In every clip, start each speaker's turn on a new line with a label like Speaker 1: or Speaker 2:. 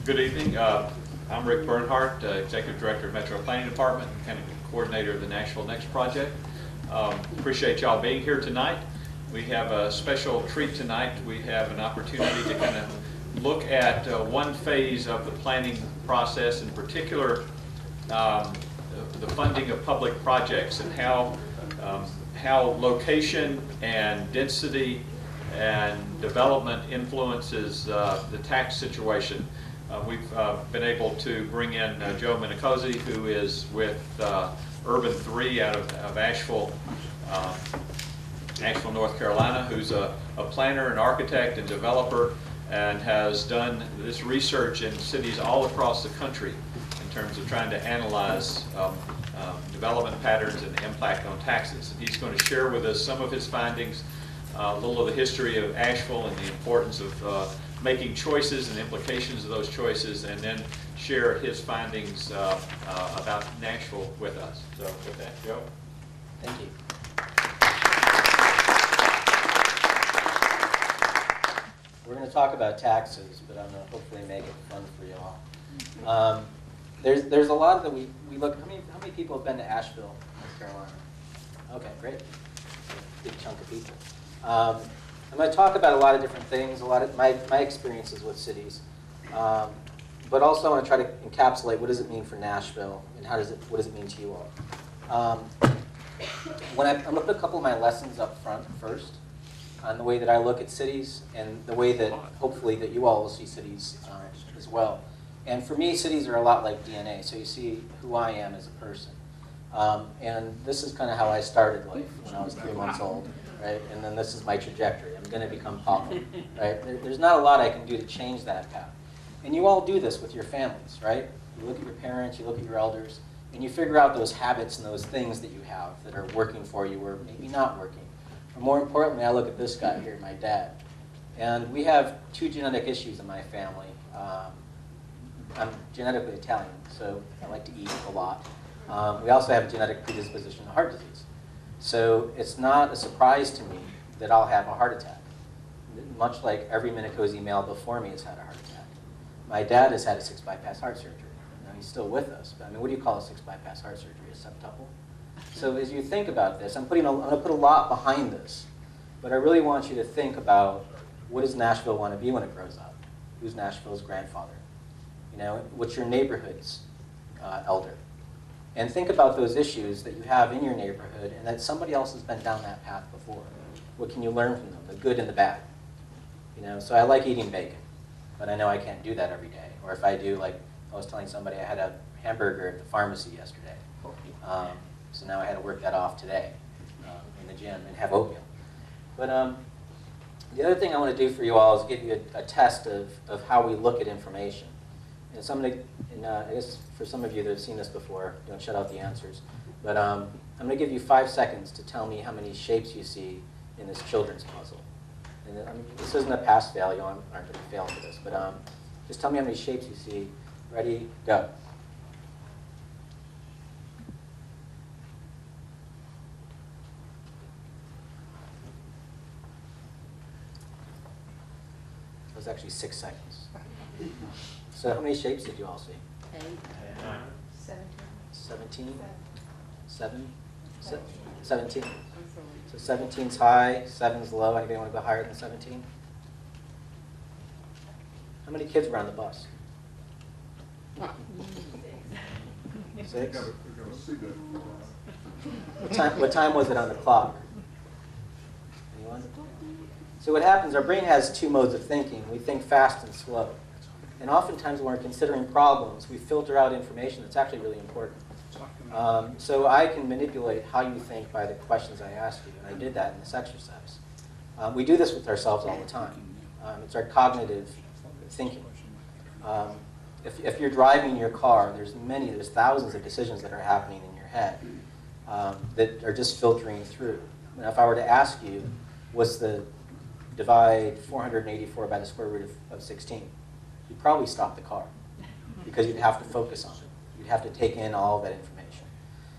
Speaker 1: Good evening. I'm Rick Bernhardt, Executive Director of Metro Planning Department and kind of coordinator of the Nashville Next project. Appreciate y'all being here tonight. We have a special treat tonight. We have an opportunity to kind of look at one phase of the planning process, in particular the funding of public projects and how location and density and development influences the tax situation. We've been able to bring in Joe Minicozzi, who is with Urban3 out of Asheville, North Carolina, who's a planner, an architect, and developer, and has done this research in cities all across the country in terms of trying to analyze development patterns and the impact on taxes. And he's going to share with us some of his findings, a little of the history of Asheville and the importance of making choices and implications of those choices, and then share his findings about Nashville with us. So with that, Joe.
Speaker 2: Thank you. We're going to talk about taxes, but I'm going to hopefully make it fun for you all. There's a lot that we look. How many people have been to Asheville, North Carolina? Okay, great. A big chunk of people. I'm going to talk about a lot of different things, a lot of my experiences with cities, but also I want to try to encapsulate what does it mean for Nashville and what does it mean to you all. I'm going to put a couple of my lessons up front first on the way that I look at cities and the way that hopefully that you all will see cities as well. And for me, cities are a lot like DNA, so you see who I am as a person. And this is kind of how I started life when I was 3 months old, right? And then this is my trajectory. I'm going to become Papa, right? There's not a lot I can do to change that path. And you all do this with your families, right? You look at your parents, you look at your elders, and you figure out those habits and those things that you have that are working for you or maybe not working. Or more importantly, I look at this guy here, my dad. And we have 2 genetic issues in my family. I'm genetically Italian, so I like to eat a lot. We also have a genetic predisposition to heart disease. So it's not a surprise to me that I'll have a heart attack, much like every Minicozzi male before me has had a heart attack. My dad has had a 6 bypass heart surgery. Now, he's still with us, but I mean, what do you call a 6 bypass heart surgery? A septuple? So as you think about this, I'm going to put a lot behind this, but I really want you to think about what does Nashville want to be when it grows up? Who's Nashville's grandfather? You know, what's your neighborhood's elder? And think about those issues that you have in your neighborhood and that somebody else has been down that path before. What can you learn from them, the good and the bad? You know, so I like eating bacon, but I know I can't do that every day. Or if I do, like I was telling somebody, I had a hamburger at the pharmacy yesterday. So now I had to work that off today in the gym and have oatmeal. But the other thing I want to do for you all is give you a test of how we look at information. And I guess for some of you that have seen this before, don't shut out the answers. But I'm going to give you 5 seconds to tell me how many shapes you see in this children's puzzle. And I mean, this isn't a pass-fail. You aren't going to fail for this. But just tell me how many shapes you see. Ready? Go. That was actually 6 seconds. So how many shapes did you all see?
Speaker 3: 8. 17.
Speaker 2: 17? 17. So 17's high, 7's low. Anybody want to go higher than 17? How many kids were on the bus? 6? What time was it on the clock? Anyone? So what happens, our brain has 2 modes of thinking. We think fast and slow. And oftentimes when we're considering problems, we filter out information that's actually really important. So I can manipulate how you think by the questions I ask you, and I did that in this exercise. We do this with ourselves all the time. It's our cognitive thinking. If you're driving your car, there's thousands of decisions that are happening in your head that are just filtering through. And if I were to ask you, what's the divide 484 by the square root of 16? You'd probably stop the car because you'd have to focus on it. You'd have to take in all of that information.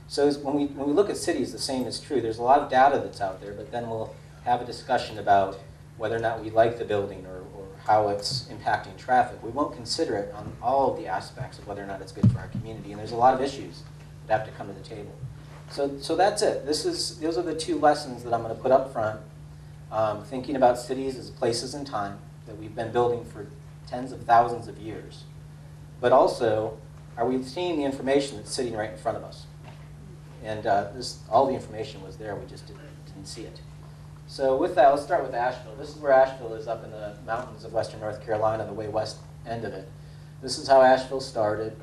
Speaker 2: So when we look at cities, the same is true. There's a lot of data that's out there, but then we'll have a discussion about whether or not we like the building or how it's impacting traffic. We won't consider it on all of the aspects of whether or not it's good for our community. And there's a lot of issues that have to come to the table. So that's it. Those are the two lessons that I'm going to put up front. Thinking about cities as places in time that we've been building for tens of thousands of years. But also, are we seeing the information that's sitting right in front of us? And all the information was there, we just didn't see it. So with that, let's start with Asheville. This is where Asheville is, up in the mountains of western North Carolina, the way west end of it. This is how Asheville started.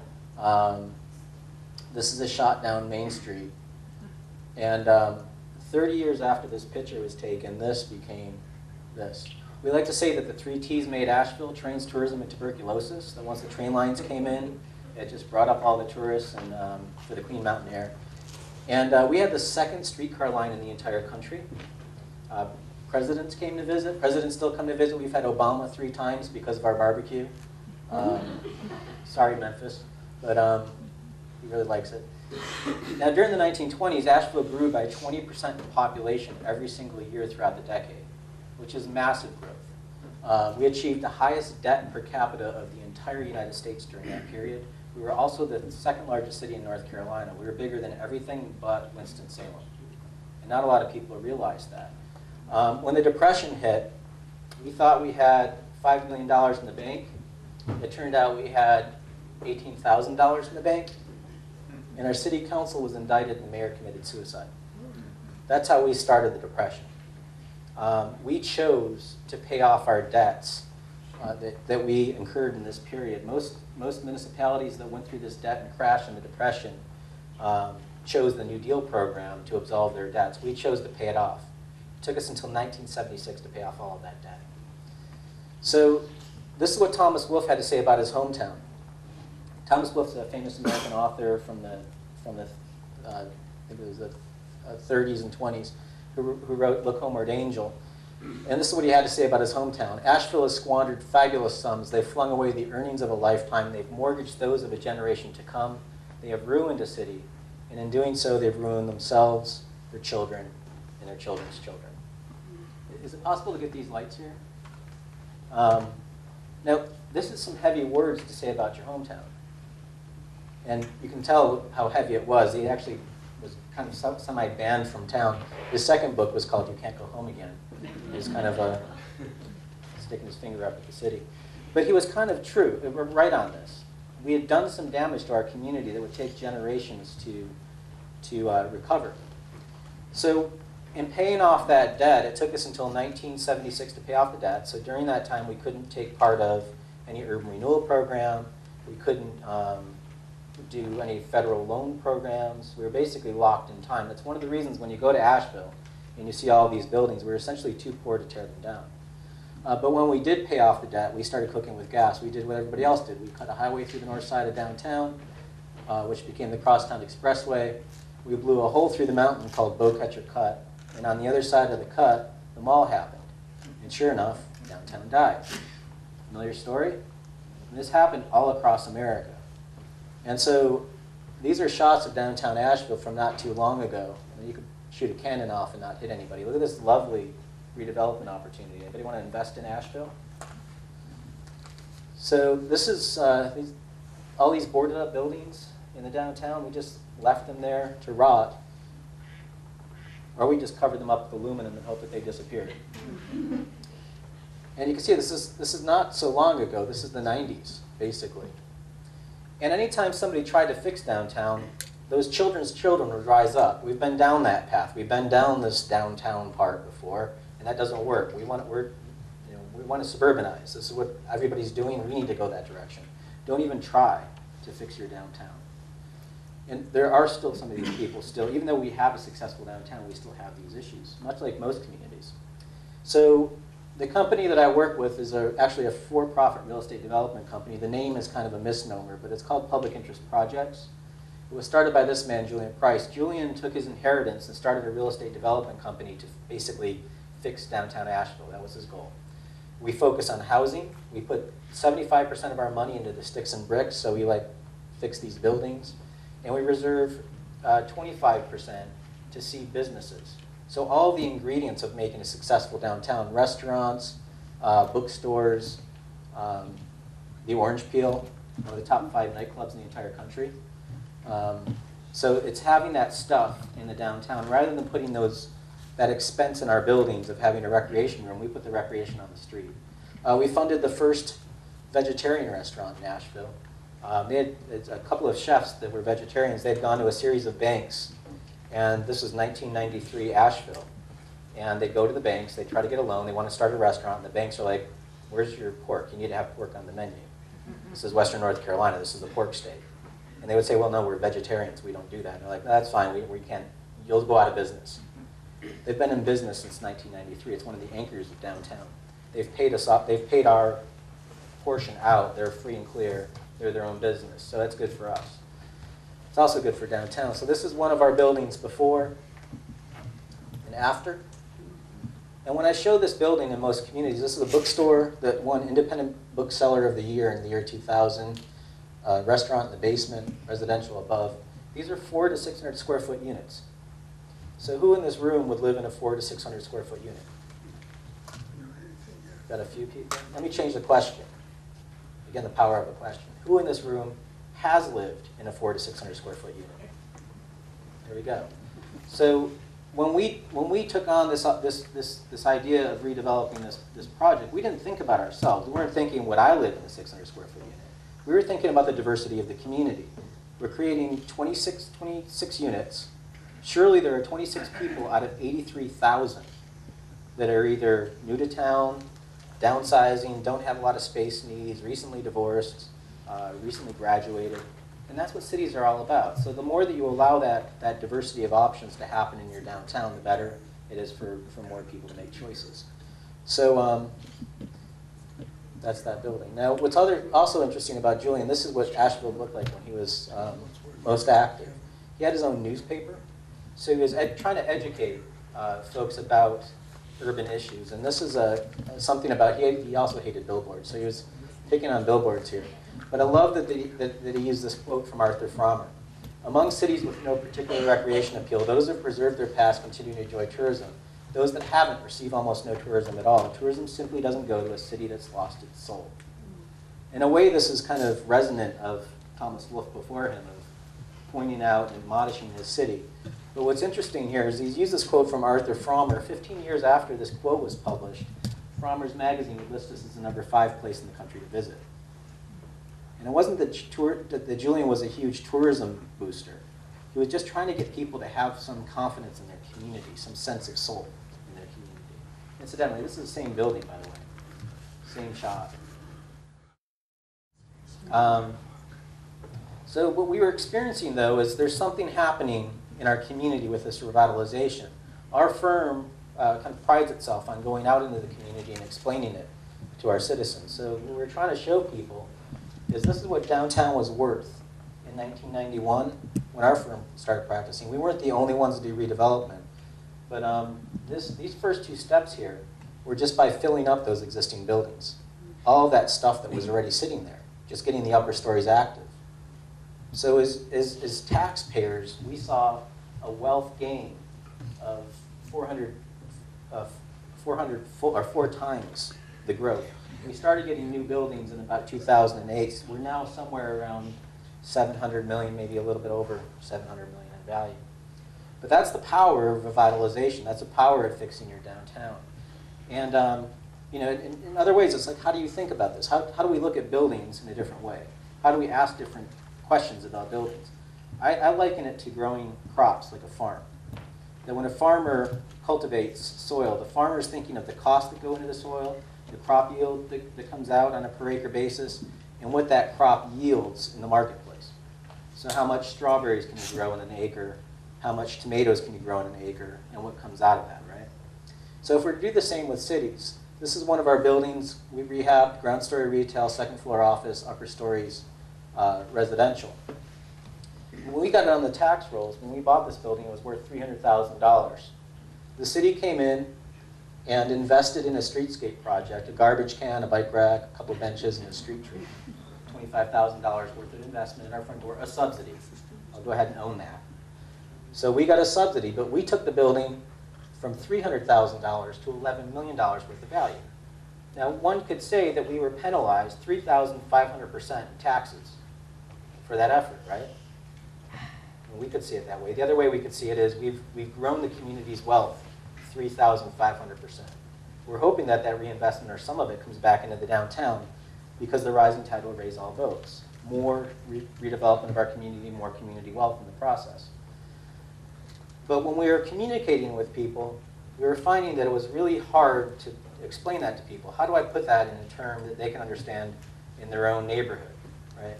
Speaker 2: This is a shot down Main Street. And 30 years after this picture was taken, this became this. We like to say that the 3 T's made Asheville: trains, tourism, and tuberculosis. That once the train lines came in, it just brought up all the tourists and for the Queen Mountain Air. And we had the 2nd streetcar line in the entire country. Presidents came to visit. Presidents still come to visit. We've had Obama 3 times because of our barbecue. Sorry, Memphis, but he really likes it. Now, during the 1920s, Asheville grew by 20% in population every single year throughout the decade, which is massive growth. We achieved the highest debt per capita of the entire United States during that period. We were also the 2nd largest city in North Carolina. We were bigger than everything but Winston-Salem. And not a lot of people realize that. When the Depression hit, we thought we had $5 million in the bank. It turned out we had $18,000 in the bank. And our city council was indicted and the mayor committed suicide. That's how we started the Depression. We chose to pay off our debts that we incurred in this period. Most municipalities that went through this debt and crashed in the Depression chose the New Deal program to absolve their debts. We chose to pay it off. It took us until 1976 to pay off all of that debt. So this is what Thomas Wolfe had to say about his hometown. Thomas Wolfe's a famous American author from the I think it was the 30s and 20s, who wrote Look Homeward Angel. And this is what he had to say about his hometown. Asheville has squandered fabulous sums. They've flung away the earnings of a lifetime. They've mortgaged those of a generation to come. They have ruined a city. And in doing so, they've ruined themselves, their children, and their children's children. Is it possible to get these lights here? Now, this is some heavy words to say about your hometown. And you can tell how heavy it was. He actually was kind of semi-banned from town. His 2nd book was called You Can't Go Home Again. He was kind of sticking his finger up at the city. But he was kind of true. We're right on this. We had done some damage to our community that would take generations to recover. So in paying off that debt, it took us until 1976 to pay off the debt. So during that time, we couldn't take part of any urban renewal program. We couldn't do any federal loan programs. We were basically locked in time. That's one of the reasons when you go to Asheville and you see all these buildings, we're essentially too poor to tear them down. But when we did pay off the debt, we started cooking with gas. We did what everybody else did. We cut a highway through the north side of downtown, which became the Crosstown Expressway. We blew a hole through the mountain called Bowcatcher Cut. And on the other side of the cut, the mall happened. And sure enough, downtown died. Familiar story? And this happened all across America. And so these are shots of downtown Asheville from not too long ago. You could shoot a cannon off and not hit anybody. Look at this lovely redevelopment opportunity. Anybody want to invest in Asheville? So this is all these boarded up buildings in the downtown. We just left them there to rot. Or we just covered them up with aluminum and hope that they disappeared. And you can see this is not so long ago. This is the 90s, basically. And anytime somebody tried to fix downtown, those children's children would rise up. We've been down that path. We've been down this downtown part before, and that doesn't work. We want to suburbanize. This is what everybody's doing. We need to go that direction. Don't even try to fix your downtown. And there are still some of these people still, even though we have a successful downtown, we still have these issues, much like most communities. So the company that I work with is actually a for-profit real estate development company. The name is kind of a misnomer, but it's called Public Interest Projects. It was started by this man, Julian Price. Julian took his inheritance and started a real estate development company to basically fix downtown Asheville. That was his goal. We focus on housing. We put 75% of our money into the sticks and bricks, so we fix these buildings. And we reserve 25% to see businesses. So all the ingredients of making a successful downtown: restaurants, bookstores, the Orange Peel, one of the top 5 nightclubs in the entire country. So it's having that stuff in the downtown, rather than putting that expense in our buildings of having a recreation room, we put the recreation on the street. We funded the first vegetarian restaurant in Nashville. They had a couple of chefs that were vegetarians. They had gone to a series of banks, and this was 1993 Asheville. And they go to the banks, they try to get a loan, they want to start a restaurant, and the banks are like, where's your pork? You need to have pork on the menu. This is Western North Carolina, this is a pork state. And they would say, well, no, we're vegetarians, we don't do that. And they're like, no, that's fine, we can't, you'll go out of business. They've been in business since 1993. It's one of the anchors of downtown. They've paid us up, they've paid our portion out, they're free and clear, they're their own business, so that's good for us. It's also good for downtown. So this is one of our buildings before and after. And when I show this building in most communities, this is a bookstore that won Independent Bookseller of the Year in the year 2000, restaurant in the basement, residential above. These are 400 to 600 square foot units. So who in this room would live in a 400 to 600 square foot unit? Got a few people? Let me change the question. Again, the power of a question. Who in this room has lived in a 400 to 600 square foot unit? There we go. So when we took on this idea of redeveloping this project, we didn't think about ourselves. We weren't thinking, would I live in a 600 square foot unit? We were thinking about the diversity of the community. We're creating 26 units. Surely there are 26 people out of 83,000 that are either new to town, downsizing, don't have a lot of space needs, recently divorced, recently graduated. And that's what cities are all about. So the more that you allow that diversity of options to happen in your downtown, the better it is for more people to make choices. So that's that building. Now, what's also interesting about Julian, this is what Asheville looked like when he was most active. He had his own newspaper. So he was trying to educate folks about urban issues. And this is something about, he also hated billboards. So he was picking on billboards here. But I love that he used this quote from Arthur Frommer. Among cities with no particular recreation appeal, those that preserve their past continue to enjoy tourism. Those that haven't receive almost no tourism at all. Tourism simply doesn't go to a city that's lost its soul. In a way, this is kind of resonant of Thomas Wolfe before him, of pointing out and admonishing his city. But what's interesting here is he's used this quote from Arthur Frommer. 15 years after this quote was published, Frommer's magazine would list this as the #5 place in the country to visit. And it wasn't that Julian was a huge tourism booster. He was just trying to get people to have some confidence in their community, some sense of soul in their community. Incidentally, this is the same building, by the way. Same shop. So what we were experiencing, though, is there's something happening in our community with this revitalization. Our firm kind of prides itself on going out into the community and explaining it to our citizens. So what we're trying to show people is this is what downtown was worth in 1991 when our firm started practicing. We weren't the only ones to do redevelopment, but these first 2 steps here were just by filling up those existing buildings. All of that stuff that was already sitting there, just getting the upper stories active. So as taxpayers, we saw a wealth gain of 4 times the growth. We started getting new buildings in about 2008. We're now somewhere around 700 million, maybe a little bit over 700 million in value. But that's the power of revitalization. That's the power of fixing your downtown. And you know, in other ways, it's like, how do you think about this? How do we look at buildings in a different way? How do we ask different questions about buildings? I liken it to growing crops like a farm. That when a farmer cultivates soil, the farmer is thinking of the costs that go into the soil, the crop yield that comes out on a per acre basis, and what that crop yields in the marketplace. So how much strawberries can you grow in an acre, how much tomatoes can you grow in an acre, and what comes out of that, right? So if we're to do the same with cities, this is one of our buildings. We rehabbed, ground story retail, 2nd floor office, upper stories residential. When we got it on the tax rolls, when we bought this building, it was worth $300,000. The city came in and invested in a streetscape project, a garbage can, a bike rack, a couple benches, and a street tree. $25,000 worth of investment in our front door, a subsidy. I'll go ahead and own that. So we got a subsidy, but we took the building from $300,000 to $11 million worth of value. Now, one could say that we were penalized 3,500% in taxes for that effort, right? And we could see it that way. The other way we could see it is we've grown the community's wealth 3,500%. We're hoping that that reinvestment, or some of it, comes back into the downtown because the rising tide will raise all boats. More redevelopment of our community, more community wealth in the process. But when we were communicating with people, we were finding that it was really hard to explain that to people. How do I put that in a term that they can understand in their own neighborhood, right?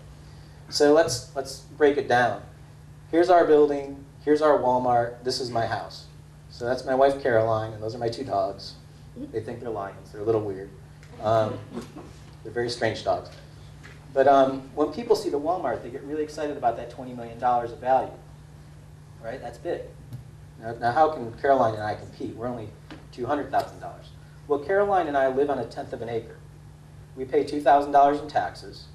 Speaker 2: So let's break it down. Here's our building, here's our Walmart, this is my house. So that's my wife Caroline, and those are my two dogs. They think they're lions, they're a little weird. They're very strange dogs. But when people see the Walmart, they get really excited about that $20 million of value, right? That's big. Now how can Caroline and I compete? We're only $200,000. Well, Caroline and I live on 1/10 of an acre. We pay $2,000 in taxes.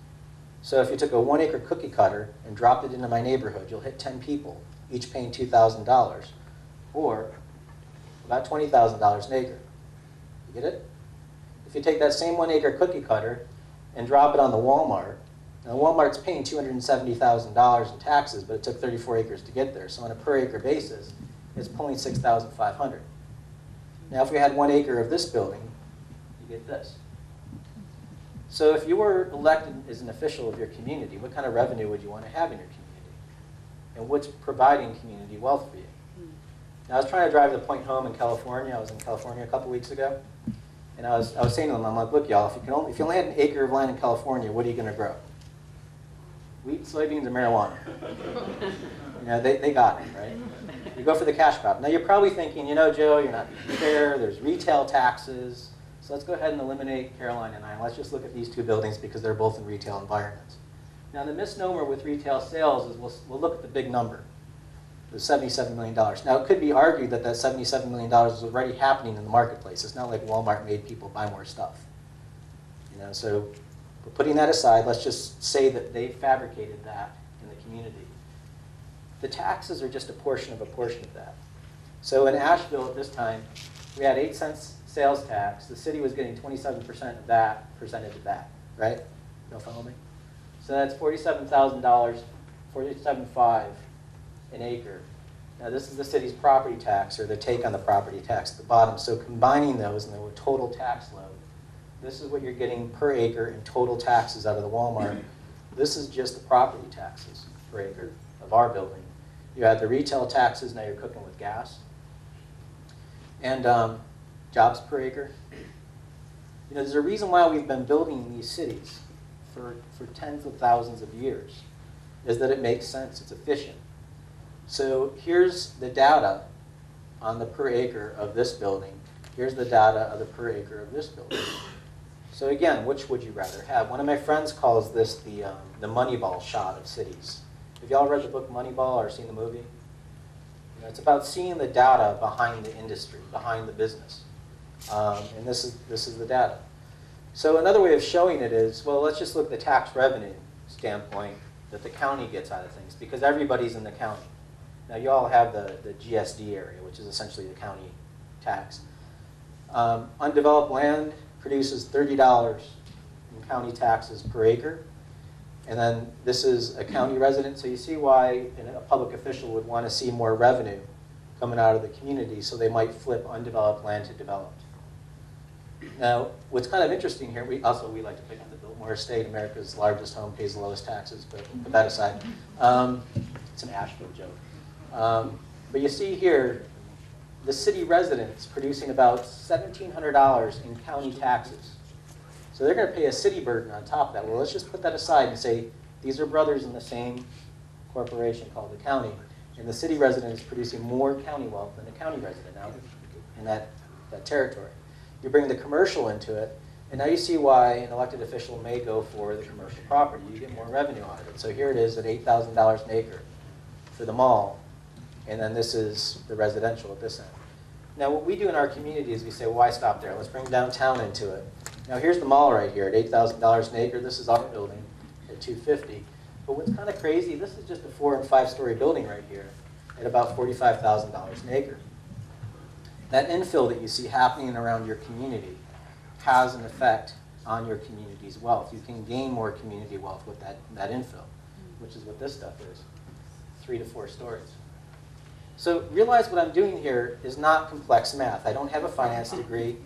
Speaker 2: So if you took a 1-acre cookie cutter and dropped it into my neighborhood, you'll hit 10 people, each paying $2,000, or about $20,000 an acre. You get it? If you take that same 1-acre cookie cutter and drop it on the Walmart, now Walmart's paying $270,000 in taxes, but it took 34 acres to get there. So on a per acre basis, it's pulling $6,500. Now if we had 1 acre of this building, you get this. So if you were elected as an official of your community, what kind of revenue would you want to have in your community? And what's providing community wealth for you? Now I was trying to drive the point home in California. I was in California a couple weeks ago. And I was saying to them, I'm like, look y'all, if you only had an acre of land in California, what are you going to grow? Wheat, soybeans, or marijuana? You know, they got it, right? You go for the cash crop. Now you're probably thinking, you know, Joe, you're not fair, there's retail taxes. So let's go ahead and eliminate Caroline and I, and let's just look at these two buildings because they're both in retail environments. Now the misnomer with retail sales is we'll look at the big number, the $77 million. Now it could be argued that that $77 million is already happening in the marketplace. It's not like Walmart made people buy more stuff. You know, so we're putting that aside. Let's just say that they fabricated that in the community. The taxes are just a portion of that. So in Asheville at this time, we had 8 cents sales tax. The city was getting 27% of that percentage of that, right? You follow me? So that's $47,000, $47,500 an acre. Now this is the city's property tax, or the take on the property tax at the bottom. So combining those and the total tax load, this is what you're getting per acre in total taxes out of the Walmart. This is just the property taxes per acre of our building. You add the retail taxes, now you're cooking with gas. And jobs per acre. You know, there's a reason why we've been building these cities for tens of thousands of years, is that it makes sense, it's efficient. So here's the data on the per acre of this building. Here's the data of the per acre of this building. So again, which would you rather have? One of my friends calls this the Moneyball shot of cities. Have y'all read the book Moneyball or seen the movie? You know, it's about seeing the data behind the industry, behind the business. And this is the data. So another way of showing it is, well, let's just look at the tax revenue standpoint that the county gets out of things, because everybody's in the county. Now you all have the GSD area, which is essentially the county tax. Undeveloped land produces $30 in county taxes per acre. And then this is a county resident, so you see why a public official would want to see more revenue coming out of the community, so they might flip undeveloped land to developed. Now, what's kind of interesting here, we like to pick on the Biltmore Estate, America's largest home, pays the lowest taxes, but put that aside. It's an Asheville joke. But you see here, the city residents producing about $1,700 in county taxes. So they're going to pay a city burden on top of that. Well, let's just put that aside and say these are brothers in the same corporation called the county, and the city resident is producing more county wealth than the county resident now in that territory. You bring the commercial into it, and now you see why an elected official may go for the commercial property. You get more revenue out of it. So here it is at $8,000 an acre for the mall, and then this is the residential at this end. Now what we do in our community is we say, well, why stop there? Let's bring downtown into it. Now here's the mall right here at $8,000 an acre. This is our building at $250,000. But what's kind of crazy, this is just a 4- and 5-story building right here at about $45,000 an acre. That infill that you see happening around your community has an effect on your community's wealth. You can gain more community wealth with that infill, which is what this stuff is, 3 to 4 stories. So realize what I'm doing here is not complex math. I don't have a finance degree.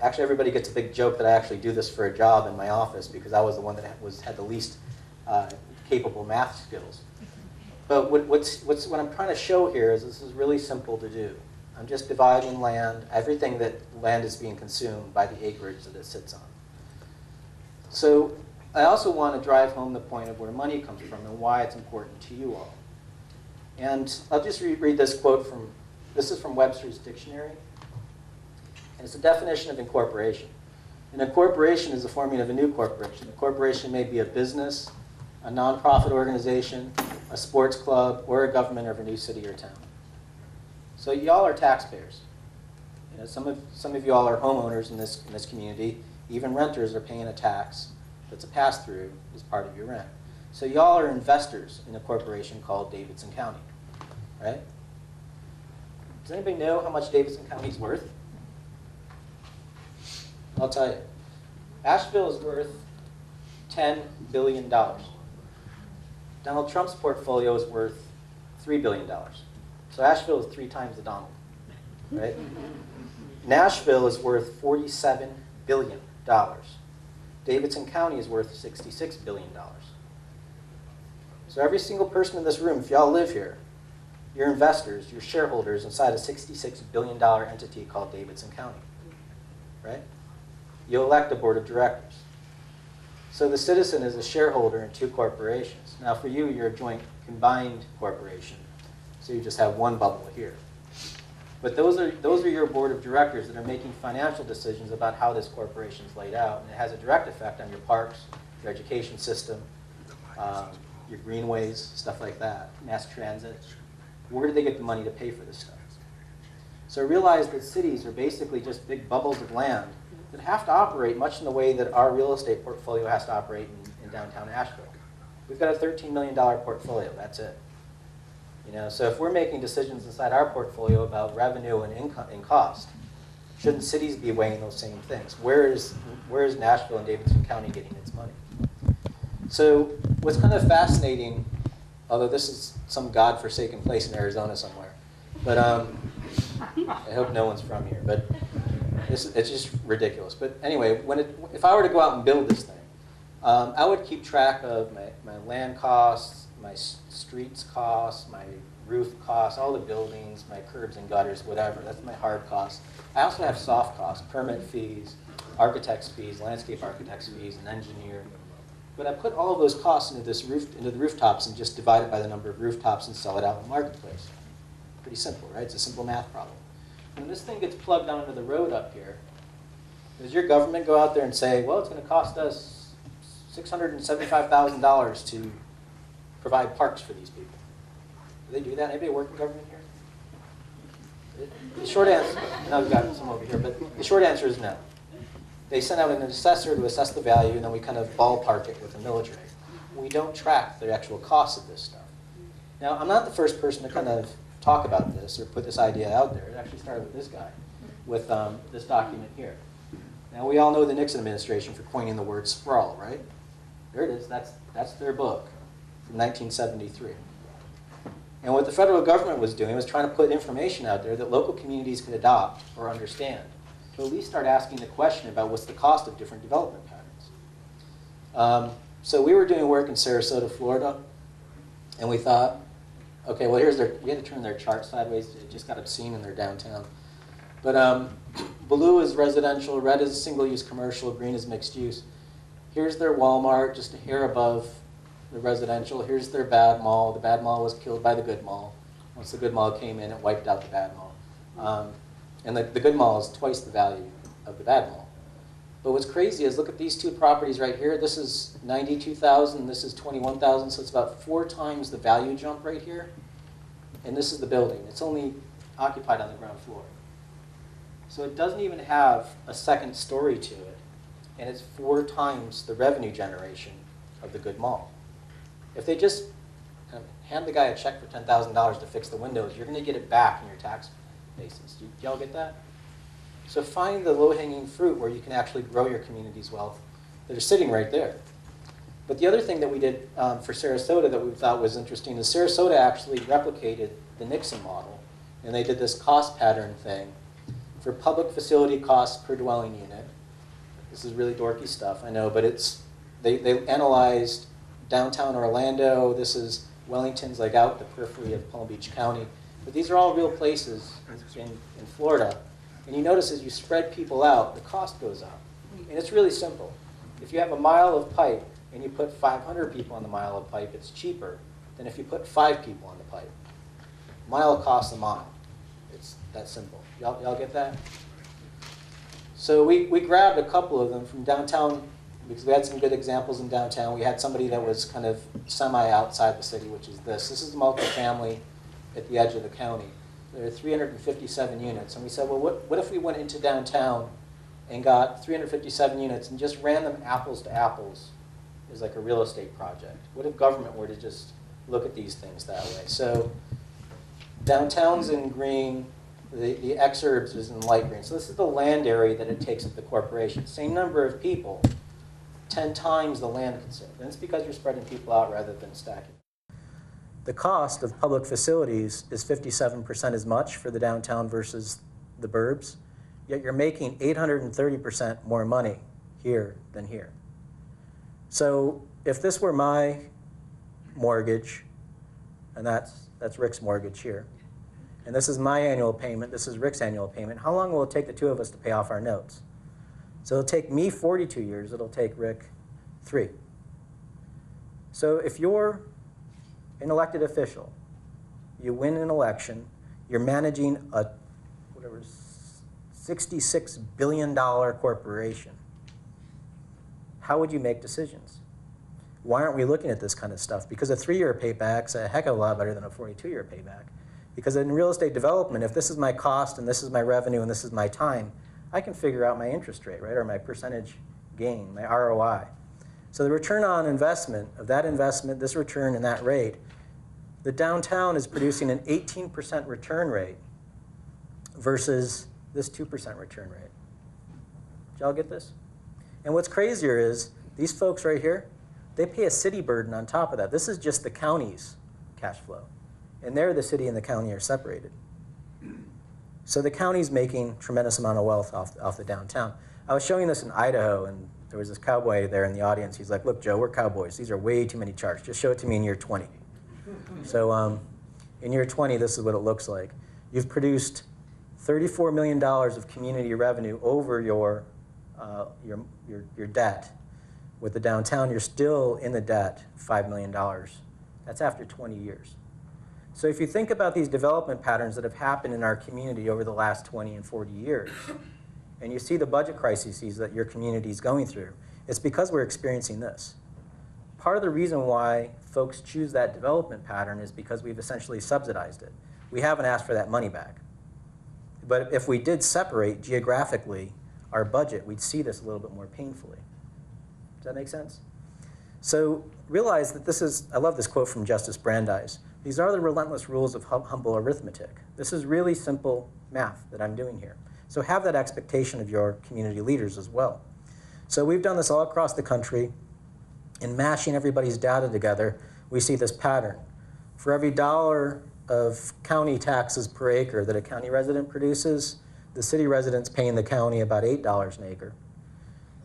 Speaker 2: Actually, everybody gets a big joke that I actually do this for a job in my office because I was the one that had the least capable math skills. But what I'm trying to show here is this is really simple to do. I'm just dividing land, everything that land is being consumed by the acreage that it sits on. So I also want to drive home the point of where money comes from and why it's important to you all. And I'll just read this quote this is from Webster's Dictionary. And it's a definition of incorporation. An incorporation is the forming of a new corporation. A corporation may be a business, a nonprofit organization, a sports club, or a government of a new city or town. So y'all are taxpayers. Some of y'all are homeowners in this community. Even renters are paying a tax that's a pass-through as part of your rent. So y'all are investors in a corporation called Davidson County, right? Does anybody know how much Davidson County is worth? I'll tell you. Asheville is worth $10 billion. Donald Trump's portfolio is worth $3 billion. So Asheville is 3 times the Donald, right? Nashville is worth $47 billion. Davidson County is worth $66 billion. So every single person in this room, if y'all live here, you're investors, you're shareholders inside a $66 billion entity called Davidson County, right? You elect a board of directors. So the citizen is a shareholder in 2 corporations. Now for you, you're a joint combined corporation. So you just have one bubble here. But those are your board of directors that are making financial decisions about how this corporation is laid out. And it has a direct effect on your parks, your education system, your greenways, stuff like that, mass transit. Where do they get the money to pay for this stuff? So realize that cities are basically just big bubbles of land that have to operate much in the way that our real estate portfolio has to operate in downtown Asheville. We've got a $13 million portfolio, that's it. So if we're making decisions inside our portfolio about revenue and income and cost, shouldn't cities be weighing those same things? Where is Nashville and Davidson County getting its money? So what's kind of fascinating, although this is some godforsaken place in Arizona somewhere, but I hope no one's from here, but it's just ridiculous. But anyway, if I were to go out and build this thing, I would keep track of my land costs, my streets costs, my roof costs, all the buildings, my curbs and gutters, whatever. That's my hard costs. I also have soft costs, permit fees, architect's fees, landscape architect's fees, an engineer. But I put all of those costs into the rooftops and just divide it by the number of rooftops and sell it out in the marketplace. Pretty simple, right? It's a simple math problem. When this thing gets plugged onto the road up here, does your government go out there and say, well, it's going to cost us $675,000 to provide parks for these people? Do they do that? Anybody work in government here? The short answer, now we've got some over here, but the short answer is no. They send out an assessor to assess the value, and then we kind of ballpark it with a millage rate. We don't track the actual cost of this stuff. Now, I'm not the first person to kind of talk about this or put this idea out there. It actually started with this guy, with this document here. Now, we all know the Nixon administration for coining the word sprawl, right? There it is. That's their book from 1973. And what the federal government was doing was trying to put information out there that local communities could adopt or understand, to at least start asking the question about what's the cost of different development patterns. So we were doing work in Sarasota, Florida, and we thought, okay, well, we had to turn their chart sideways. It just got obscene in their downtown. But blue is residential, red is single-use commercial, green is mixed use. Here's their Walmart, just a hair above the residential. Here's their bad mall. The bad mall was killed by the good mall. Once the good mall came in, it wiped out the bad mall. And the good mall is twice the value of the bad mall. But what's crazy is look at these 2 properties right here. This is 92,000, this is 21,000, so it's about 4 times the value jump right here. And this is the building. It's only occupied on the ground floor. So it doesn't even have a second story to it. And it's 4 times the revenue generation of the good mall. If they just hand the guy a check for $10,000 to fix the windows, you're going to get it back in your tax basis. Y'all get that? So find the low-hanging fruit where you can actually grow your community's wealth that are sitting right there. But the other thing that we did for Sarasota that we thought was interesting is Sarasota actually replicated the Nixon model. And they did this cost pattern thing for public facility costs per dwelling unit. This is really dorky stuff, I know, but they analyzed downtown Orlando. This is Wellington's like out the periphery of Palm Beach County. But these are all real places in Florida. And you notice as you spread people out, the cost goes up. And it's really simple. If you have a mile of pipe and you put 500 people on the mile of pipe, it's cheaper than if you put 5 people on the pipe. Mile costs a mile. It's that simple. Y'all get that? So we grabbed a couple of them from downtown because we had some good examples in downtown. We had somebody that was kind of semi-outside the city, which is this. This is multifamily at the edge of the county. There are 357 units. And we said, well, what if we went into downtown and got 357 units and just ran them apples to apples as like a real estate project? What if government were to just look at these things that way? So downtown's in green, the exurbs is in light green. So this is the land area that it takes at the corporation. Same number of people, 10 times the land consumed. And it's because you're spreading people out rather than stacking. The cost of public facilities is 57% as much for the downtown versus the burbs, yet you're making 830% more money here than here. So if this were my mortgage, and that's Rick's mortgage here, and this is my annual payment, this is Rick's annual payment, how long will it take the two of us to pay off our notes? So it'll take me 42 years, it'll take Rick 3. So if you're an elected official, you win an election, you're managing a whatever $66 billion corporation, how would you make decisions? Why aren't we looking at this kind of stuff? Because a 3-year payback's a heck of a lot better than a 42-year payback. Because in real estate development, if this is my cost and this is my revenue and this is my time, I can figure out my interest rate, right, or my percentage gain, my ROI. So the return on investment of that investment, this return and that rate, the downtown is producing an 18% return rate versus this 2% return rate. Did y'all get this? And what's crazier is these folks right here, they pay a city burden on top of that. This is just the county's cash flow. And there the city and the county are separated. So the county's making a tremendous amount of wealth off the downtown. I was showing this in Idaho, and there was this cowboy there in the audience. He's like, look, Joe, we're cowboys. These are way too many charts. Just show it to me in year 20. So in year 20, this is what it looks like. You've produced $34 million of community revenue over your debt. With the downtown, you're still in the debt, $5 million. That's after 20 years. So if you think about these development patterns that have happened in our community over the last 20 and 40 years, and you see the budget crises that your community is going through, it's because we're experiencing this. Part of the reason why folks choose that development pattern is because we've essentially subsidized it. We haven't asked for that money back. But if we did separate geographically our budget, we'd see this a little bit more painfully. Does that make sense? So realize that this is, I love this quote from Justice Brandeis. These are the relentless rules of humble arithmetic. This is really simple math that I'm doing here. So have that expectation of your community leaders as well. So we've done this all across the country. In mashing everybody's data together, we see this pattern. For every dollar of county taxes per acre that a county resident produces, the city resident's paying the county about $8 an acre.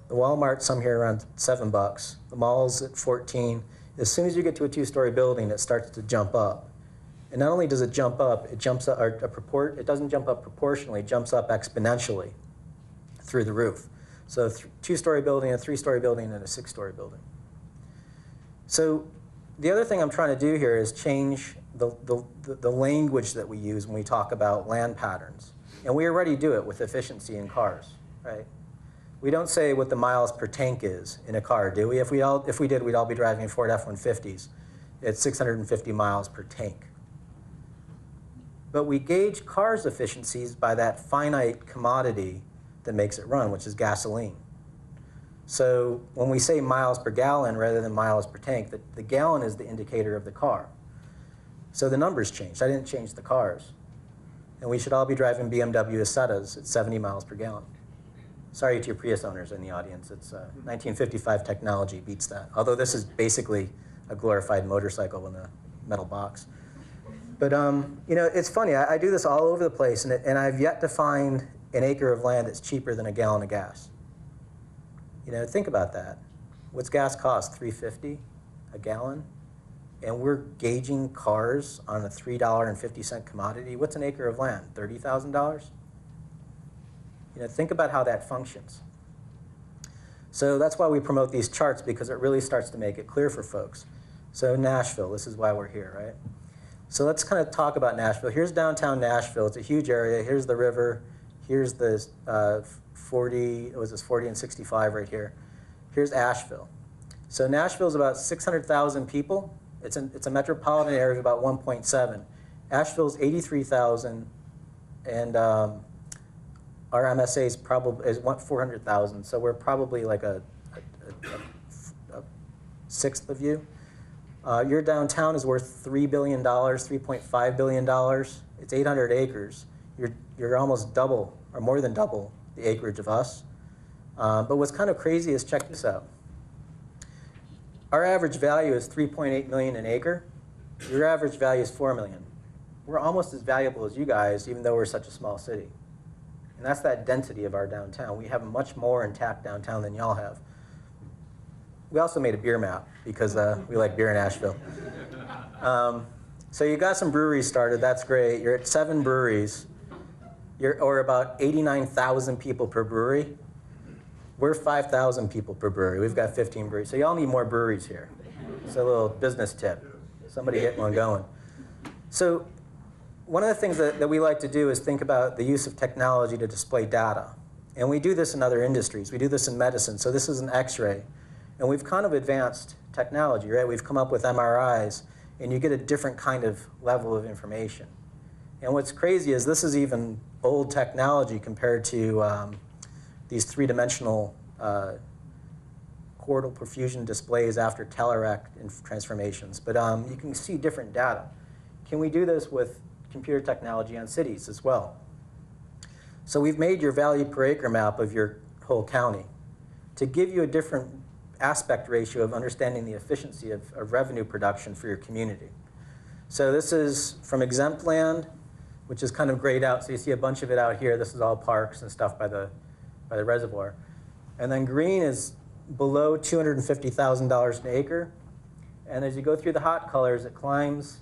Speaker 2: The Walmart, some here around $7. The mall's at 14. As soon as you get to a 2-story building, it starts to jump up. And not only does it jump up, it jumps up, it doesn't jump up proportionally, it jumps up exponentially through the roof. So a 2-story building, a 3-story building, and a 6-story building. So the other thing I'm trying to do here is change the language that we use when we talk about land patterns. And we already do it with efficiency in cars, right? We don't say what the miles per tank is in a car, do we? If we did, we'd all be driving Ford F-150s at 650 miles per tank. But we gauge cars' efficiencies by that finite commodity that makes it run, which is gasoline. So when we say miles per gallon rather than miles per tank, the gallon is the indicator of the car. So the numbers changed. I didn't change the cars. And we should all be driving BMW Isettas at 70 miles per gallon. Sorry to your Prius owners in the audience. It's 1955 technology beats that. Although this is basically a glorified motorcycle in a metal box. But you know, it's funny. I do this all over the place, and I've yet to find an acre of land that's cheaper than a gallon of gas. You know, think about that. What's gas cost? $3.50 a gallon? And we're gauging cars on a $3.50 commodity. What's an acre of land? $30,000? You know, think about how that functions. So that's why we promote these charts, because it really starts to make it clear for folks. So Nashville, this is why we're here, right? So let's kind of talk about Nashville. Here's downtown Nashville. It's a huge area. Here's the river. Here's the 40 and 65 right here. Here's Asheville. So Nashville is about 600,000 people. It's a metropolitan area of about 1.7. Asheville's 83,000, and our MSA is probably 400,000. So we're probably like a sixth of you. Your downtown is worth $3 billion, $3.5 billion. It's 800 acres. You're almost double, or more than double, the acreage of us. But what's kind of crazy is, check this out. Our average value is $3.8 million an acre. Your average value is $4 million. We're almost as valuable as you guys, even though we're such a small city. And that's that density of our downtown. We have a much more intact downtown than y'all have. We also made a beer map, because we like beer in Asheville. So you got some breweries started. That's great. You're at 7 breweries, or about 89,000 people per brewery. We're 5,000 people per brewery. We've got 15 breweries. So y'all need more breweries here. It's a little business tip. Somebody get one going. So one of the things that we like to do is think about the use of technology to display data. And we do this in other industries. We do this in medicine. So this is an X-ray. And we've kind of advanced technology, right? We've come up with MRIs, and you get a different kind of level of information. And what's crazy is this is even old technology compared to these three-dimensional chordal perfusion displays after Telerac transformations. But you can see different data. Can we do this with computer technology on cities as well? So we've made your value per acre map of your whole county to give you a different aspect ratio of understanding the efficiency of revenue production for your community. So this is from exempt land, which is kind of grayed out. So you see a bunch of it out here. This is all parks and stuff by the reservoir. And then green is below $250,000 an acre. And as you go through the hot colors, it climbs.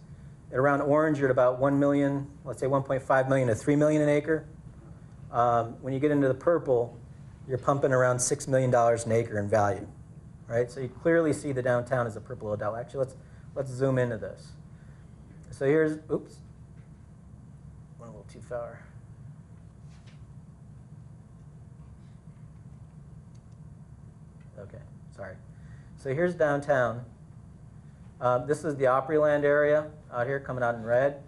Speaker 2: At around orange, you're at about 1 million, let's say 1.5 million to 3 million an acre. When you get into the purple, you're pumping around $6 million an acre in value. Right? So you clearly see the downtown as a purple Odell. Actually, let's zoom into this. So here's, oops, went a little too far. Okay, sorry. So here's downtown. This is the Opryland area out here coming out in red.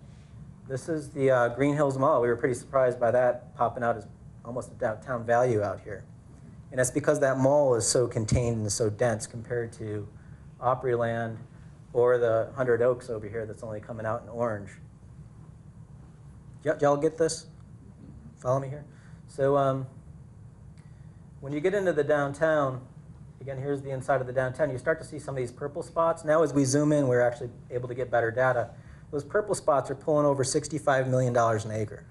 Speaker 2: This is the Green Hills Mall. We were pretty surprised by that popping out as almost a downtown value out here. And that's because that mall is so contained and so dense compared to Opryland or the 100 Oaks over here that's only coming out in orange. Y'all get this? Follow me here? So when you get into the downtown, again, here's the inside of the downtown, you start to see some of these purple spots. Now as we zoom in, we're actually able to get better data. Those purple spots are pulling over $65 million an acre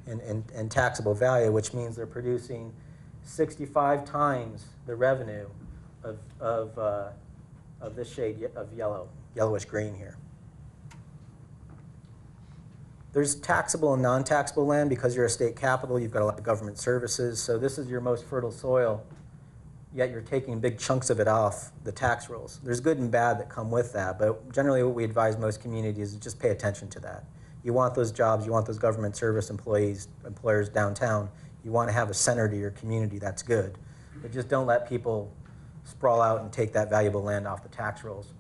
Speaker 2: in taxable value, which means they're producing 65 times the revenue of this shade of yellowish green here. There's taxable and non-taxable land. Because you're a state capital, you've got a lot of government services. So this is your most fertile soil, yet you're taking big chunks of it off the tax rolls. There's good and bad that come with that, but generally what we advise most communities is just pay attention to that. You want those jobs, you want those government service employers downtown. You want to have a center to your community, that's good. But just don't let people sprawl out and take that valuable land off the tax rolls.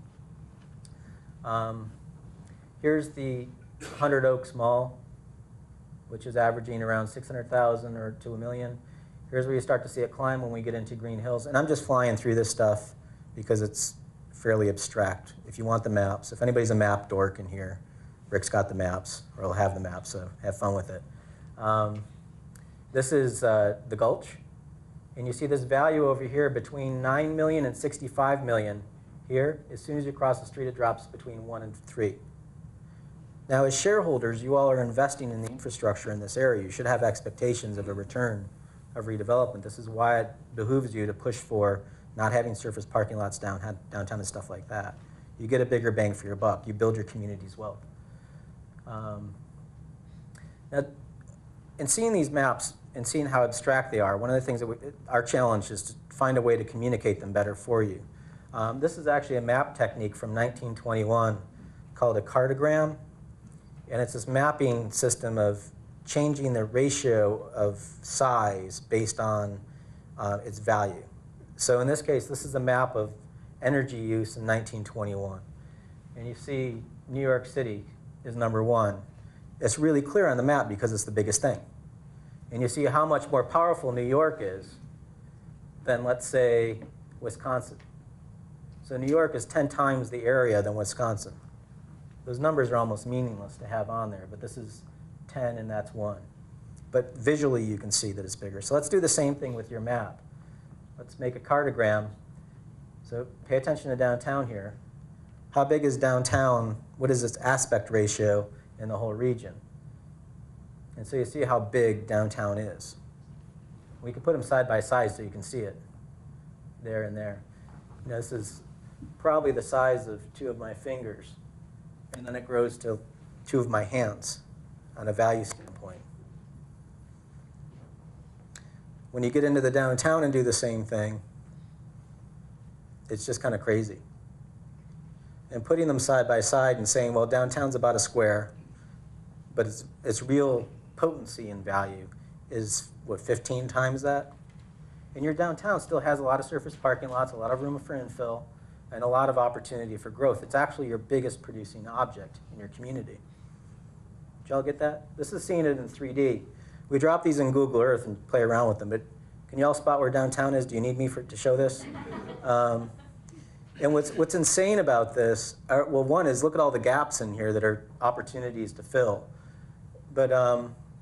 Speaker 2: Here's the 100 Oaks Mall, which is averaging around 600,000 or to 1 million. Here's where you start to see it climb when we get into Green Hills. And I'm just flying through this stuff because it's fairly abstract. If you want the maps, if anybody's a map dork in here, Rick's got the maps, or he'll have the maps, so have fun with it. This is the Gulch. And you see this value over here between 9 million and 65 million here. As soon as you cross the street, it drops between 1 and 3. Now, as shareholders, you all are investing in the infrastructure in this area. You should have expectations of a return of redevelopment. This is why it behooves you to push for not having surface parking lots downtown and stuff like that. You get a bigger bang for your buck. You build your community's wealth. Now, in seeing these maps and seeing how abstract they are, one of the things that our challenge is to find a way to communicate them better for you. This is actually a map technique from 1921 called a cartogram. And it's this mapping system of changing the ratio of size based on its value. So in this case, this is a map of energy use in 1921. And you see New York City is number 1. It's really clear on the map because it's the biggest thing. And you see how much more powerful New York is than, let's say, Wisconsin. So New York is 10 times the area than Wisconsin. Those numbers are almost meaningless to have on there, but this is 10 and that's 1. But visually you can see that it's bigger. So let's do the same thing with your map. Let's make a cartogram. So pay attention to downtown here. How big is downtown? What is its aspect ratio in the whole region? And so you see how big downtown is. We can put them side by side so you can see it there and there. Now, this is probably the size of 2 of my fingers. And then it grows to 2 of my hands on a value standpoint. When you get into the downtown and do the same thing, it's just kind of crazy. And putting them side by side and saying, well, downtown's about a square, but its real potency and value is, what, 15 times that? And your downtown still has a lot of surface parking lots, a lot of room for infill, and a lot of opportunity for growth. It's actually your biggest producing object in your community. Did y'all get that? This is seeing it in 3D. We drop these in Google Earth and play around with them, but can you all spot where downtown is? Do you need me to show this? And what's insane about this, well, one is look at all the gaps in here that are opportunities to fill. But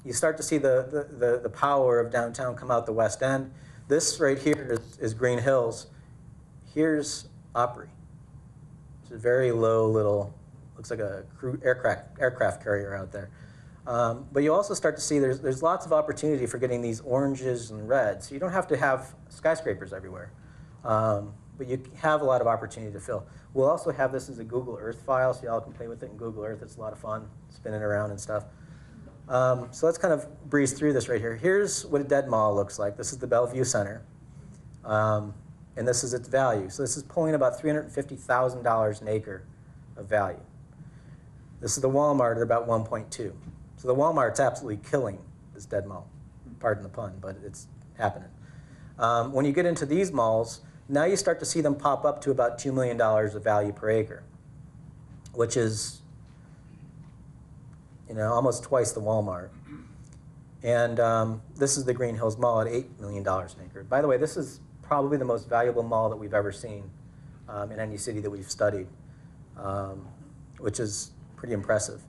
Speaker 2: you start to see the power of downtown come out the West End. This right here is Green Hills. Here's Opry. It's a very low little, looks like a aircraft carrier out there. But you also start to see there's lots of opportunity for getting these oranges and reds. You don't have to have skyscrapers everywhere. But you have a lot of opportunity to fill. We'll also have this as a Google Earth file, so y'all can play with it in Google Earth. It's a lot of fun, spinning around and stuff. So let's kind of breeze through this right here. Here's what a dead mall looks like. This is the Bellevue Center. And this is its value. So this is pulling about $350,000 an acre of value. This is the Walmart at about 1.2. So the Walmart's absolutely killing this dead mall. Pardon the pun, but it's happening. When you get into these malls, now you start to see them pop up to about $2 million of value per acre, which is, you know, almost twice the Walmart. And this is the Green Hills Mall at $8 million an acre. By the way, this is probably the most valuable mall that we've ever seen in any city that we've studied, which is pretty impressive.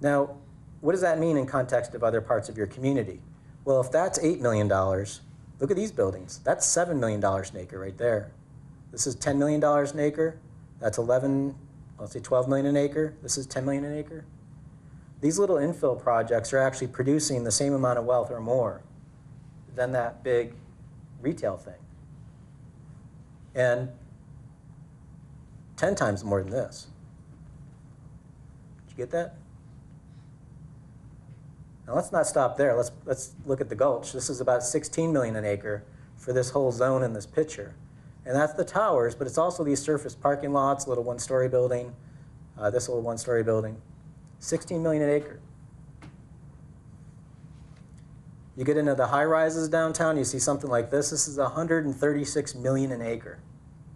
Speaker 2: Now, what does that mean in context of other parts of your community? Well, if that's $8 million, look at these buildings. That's $7 million an acre right there. This is $10 million an acre. That's 11, let's say 12 million an acre. This is 10 million an acre. These little infill projects are actually producing the same amount of wealth or more than that big retail thing. And 10 times more than this. Did you get that? Now let's not stop there. Let's look at the Gulch. This is about 16 million an acre for this whole zone in this picture. And that's the towers, but it's also these surface parking lots, little one-story building, this little one-story building. 16 million an acre. You get into the high-rises downtown, you see something like this. This is 136 million an acre,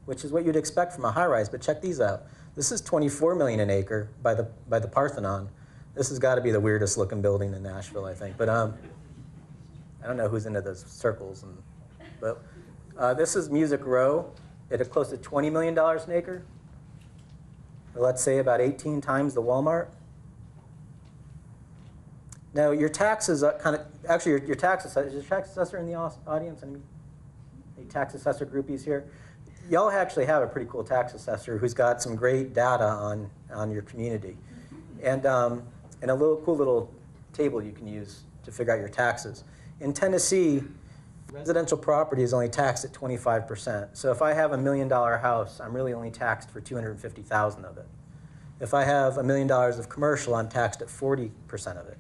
Speaker 2: which is what you'd expect from a high-rise, but check these out. This is 24 million an acre by the Parthenon. This has got to be the weirdest looking building in Nashville, I think. But I don't know who's into those circles. But this is Music Row at close to $20 million an acre. Or let's say about 18 times the Walmart. Now, your taxes actually, your tax assessor, is your tax assessor in the audience? Any tax assessor groupies here? Y'all actually have a pretty cool tax assessor who's got some great data on your community. And a cool little table you can use to figure out your taxes. In Tennessee, residential property is only taxed at 25%. So if I have $1 million house, I'm really only taxed for $250,000 of it. If I have $1 million of commercial, I'm taxed at 40% of it.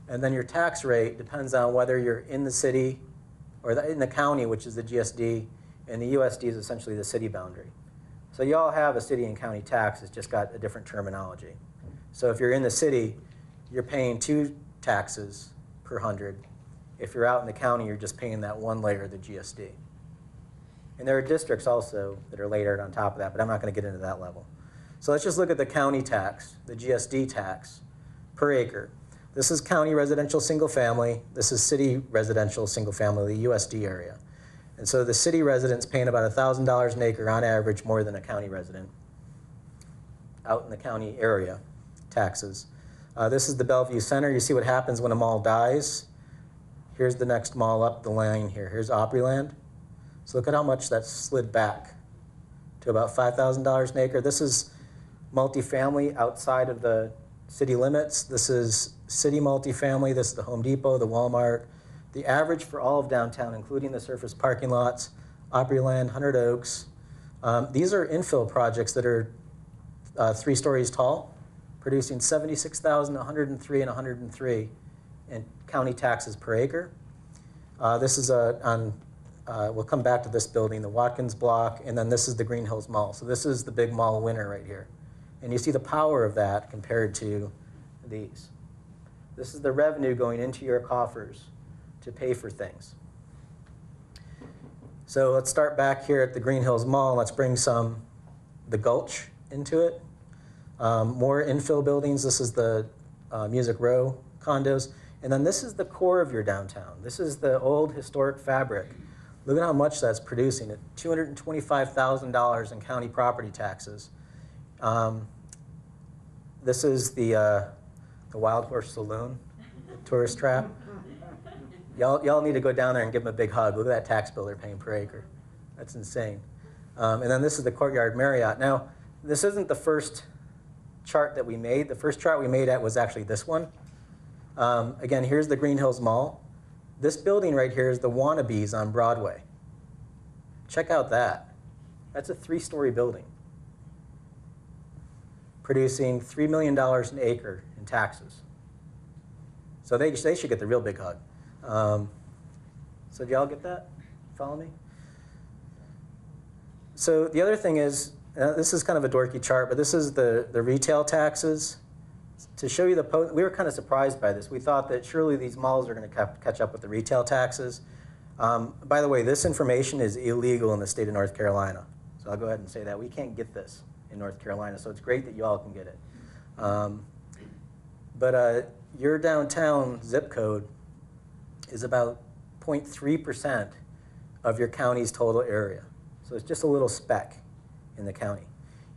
Speaker 2: And then your tax rate depends on whether you're in the city or in the county, which is the GSD, and the USD is essentially the city boundary. So you all have a city and county tax, it's just got a different terminology. So if you're in the city, you're paying 2 taxes per 100. If you're out in the county, you're just paying that one layer of the GSD. And there are districts also that are layered on top of that, but I'm not going to get into that level. So let's just look at the county tax, the GSD tax, per acre. This is county residential single family. This is city residential single family, the USD area. And so the city resident's paying about $1,000 an acre on average more than a county resident out in the county area taxes. This is the Bellevue Center. You see what happens when a mall dies. Here's the next mall up the line here. Here's Opryland. So look at how much that's slid back to about $5,000 an acre. This is multifamily outside of the city limits. This is city multifamily. This is the Home Depot, the Walmart. The average for all of downtown, including the surface parking lots, Opryland, 100 Oaks. These are infill projects that are 3 stories tall, producing $76,103 and $103 in county taxes per acre. This is we'll come back to this building, the Watkins Block, and then this is the Green Hills Mall. So this is the big mall winner right here. And you see the power of that compared to these. This is the revenue going into your coffers to pay for things. So let's start back here at the Green Hills Mall. Let's bring the Gulch into it. More infill buildings. This is the Music Row condos. And then this is the core of your downtown. This is the old historic fabric. Look at how much that's producing at $225,000 in county property taxes. This is the Wild Horse Saloon, tourist trap. Y'all need to go down there and give them a big hug. Look at that tax bill they're paying per acre. That's insane. And then this is the Courtyard Marriott. Now, this isn't the first chart that we made. The first chart we made was actually this one. Again, here's the Green Hills Mall. This building right here is the Wannabes on Broadway. Check out that. That's a 3-story building, producing $3 million an acre in taxes. So they should get the real big hug. So do y'all get that? Follow me? So the other thing is, this is kind of a dorky chart, but this is the retail taxes. To show you we were kind of surprised by this. We thought that surely these malls are going to catch up with the retail taxes. By the way, this information is illegal in the state of North Carolina. So I'll go ahead and say that. We can't get this in North Carolina, so it's great that you all can get it. But your downtown zip code is about 0.3% of your county's total area. So it's just a little speck in the county.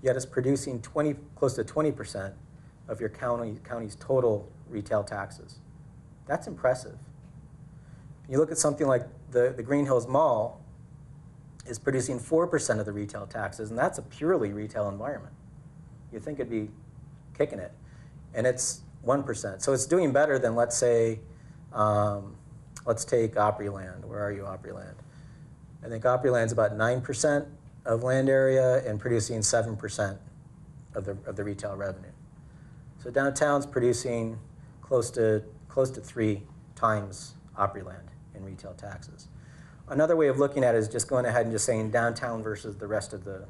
Speaker 2: Yet it's producing close to 20% of your county's total retail taxes. That's impressive. You look at something like the Green Hills Mall is producing 4% of the retail taxes, and that's a purely retail environment. You'd think it'd be kicking it, and it's 1%. So it's doing better than, let's say, let's take Opryland. Where are you, Opryland? I think Opryland's about 9% of land area and producing 7% of the retail revenue. So downtown's producing close to 3 times Opryland in retail taxes. Another way of looking at it is just going ahead and just saying downtown versus the rest of the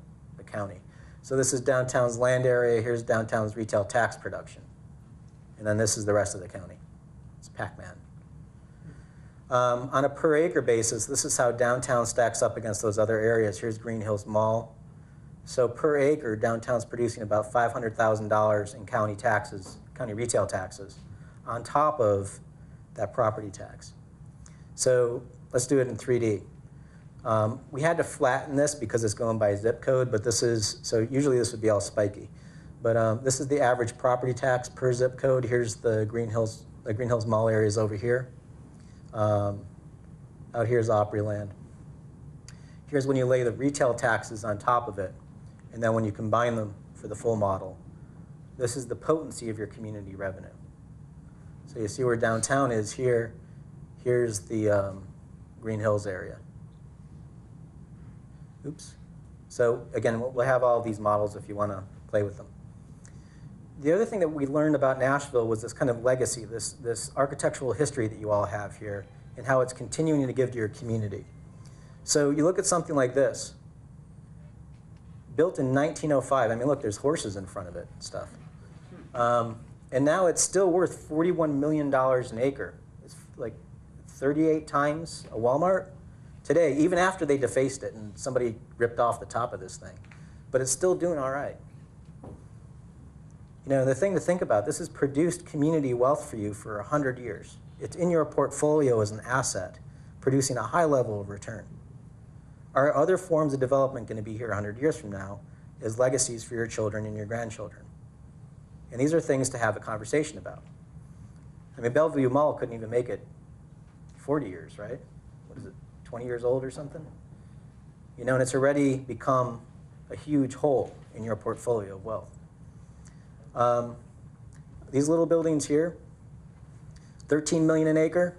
Speaker 2: county. So this is downtown's land area, here's downtown's retail tax production. And then this is the rest of the county. It's Pac-Man. On a per acre basis, this is how downtown stacks up against those other areas. Here's Green Hills Mall. So per acre, downtown's producing about $500,000 in county taxes, county retail taxes, on top of that property tax. So let's do it in 3D. We had to flatten this because it's going by zip code, but so usually this would be all spiky. But this is the average property tax per zip code. Here's the Green Hills The Green Hills Mall area is over here. Out here is Opryland. Here's when you lay the retail taxes on top of it, and then when you combine them for the full model. This is the potency of your community revenue. So you see where downtown is here. Here's the Green Hills area. Oops. So again, we'll have all these models if you want to play with them. The other thing that we learned about Nashville was this kind of legacy, this architectural history that you all have here, and how it's continuing to give to your community. So you look at something like this. Built in 1905. I mean, look, there's horses in front of it and stuff. And now it's still worth $41 million an acre. It's like 38 times a Walmart today, even after they defaced it and somebody ripped off the top of this thing. But it's still doing all right. You know, the thing to think about, this has produced community wealth for you for 100 years. It's in your portfolio as an asset, producing a high level of return. Are other forms of development going to be here 100 years from now as legacies for your children and your grandchildren? And these are things to have a conversation about. I mean, Bellevue Mall couldn't even make it 40 years, right? What is it, 20 years old or something? You know, and it's already become a huge hole in your portfolio of wealth. These little buildings here, 13 million an acre,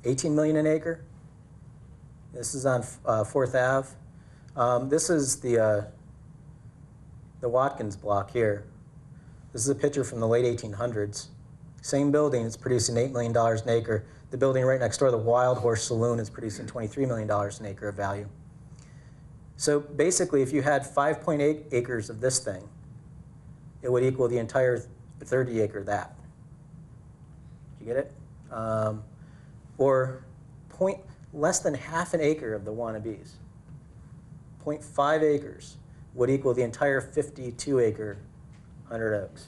Speaker 2: 18 million an acre. This is on 4th Ave. This is the Watkins block here. This is a picture from the late 1800s. Same building, it's producing $8 million an acre. The building right next door, the Wild Horse Saloon, is producing $23 million an acre of value. So basically, if you had 5.8 acres of this thing, it would equal the entire 30 acre of that. Did you get it? Or less than half an acre of the wannabes. 0.5 acres would equal the entire 52 acre 100 Oaks.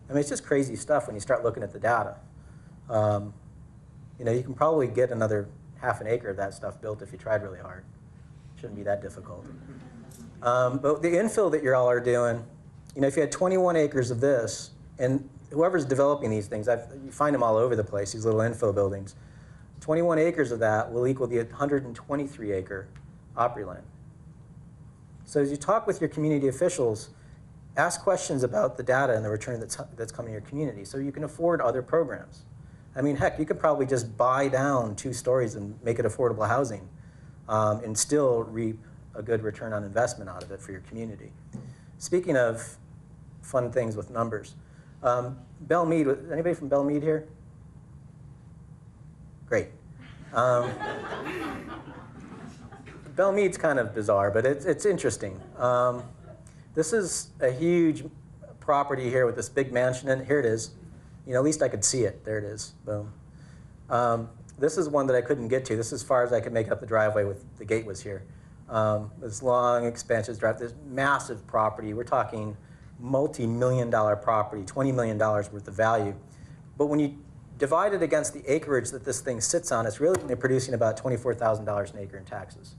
Speaker 2: I mean, it's just crazy stuff when you start looking at the data. You know, you can probably get another half an acre of that stuff built if you tried really hard. Shouldn't be that difficult. But the infill that you all are doing, you know, if you had 21 acres of this, and whoever's developing these things, you find them all over the place, these little infill buildings. 21 acres of that will equal the 123 acre Opryland. So as you talk with your community officials, ask questions about the data and the return that's coming to your community so you can afford other programs. I mean, heck, you could probably just buy down 2 stories and make it affordable housing and still reap a good return on investment out of it for your community. Speaking of fun things with numbers, Belmead, anybody from Belmead here? Great. Belmead's kind of bizarre, but it's interesting. This is a huge property here with this big mansion in it. Here it is. You know, at least I could see it. There it is. Boom. This is one that I couldn't get to. This is as far as I could make up the driveway with the gate was here. This long, expansive drive, this massive property. We're talking multi-million-dollar property, $20 million worth of value. But when you divide it against the acreage that this thing sits on, it's really only producing about $24,000 an acre in taxes.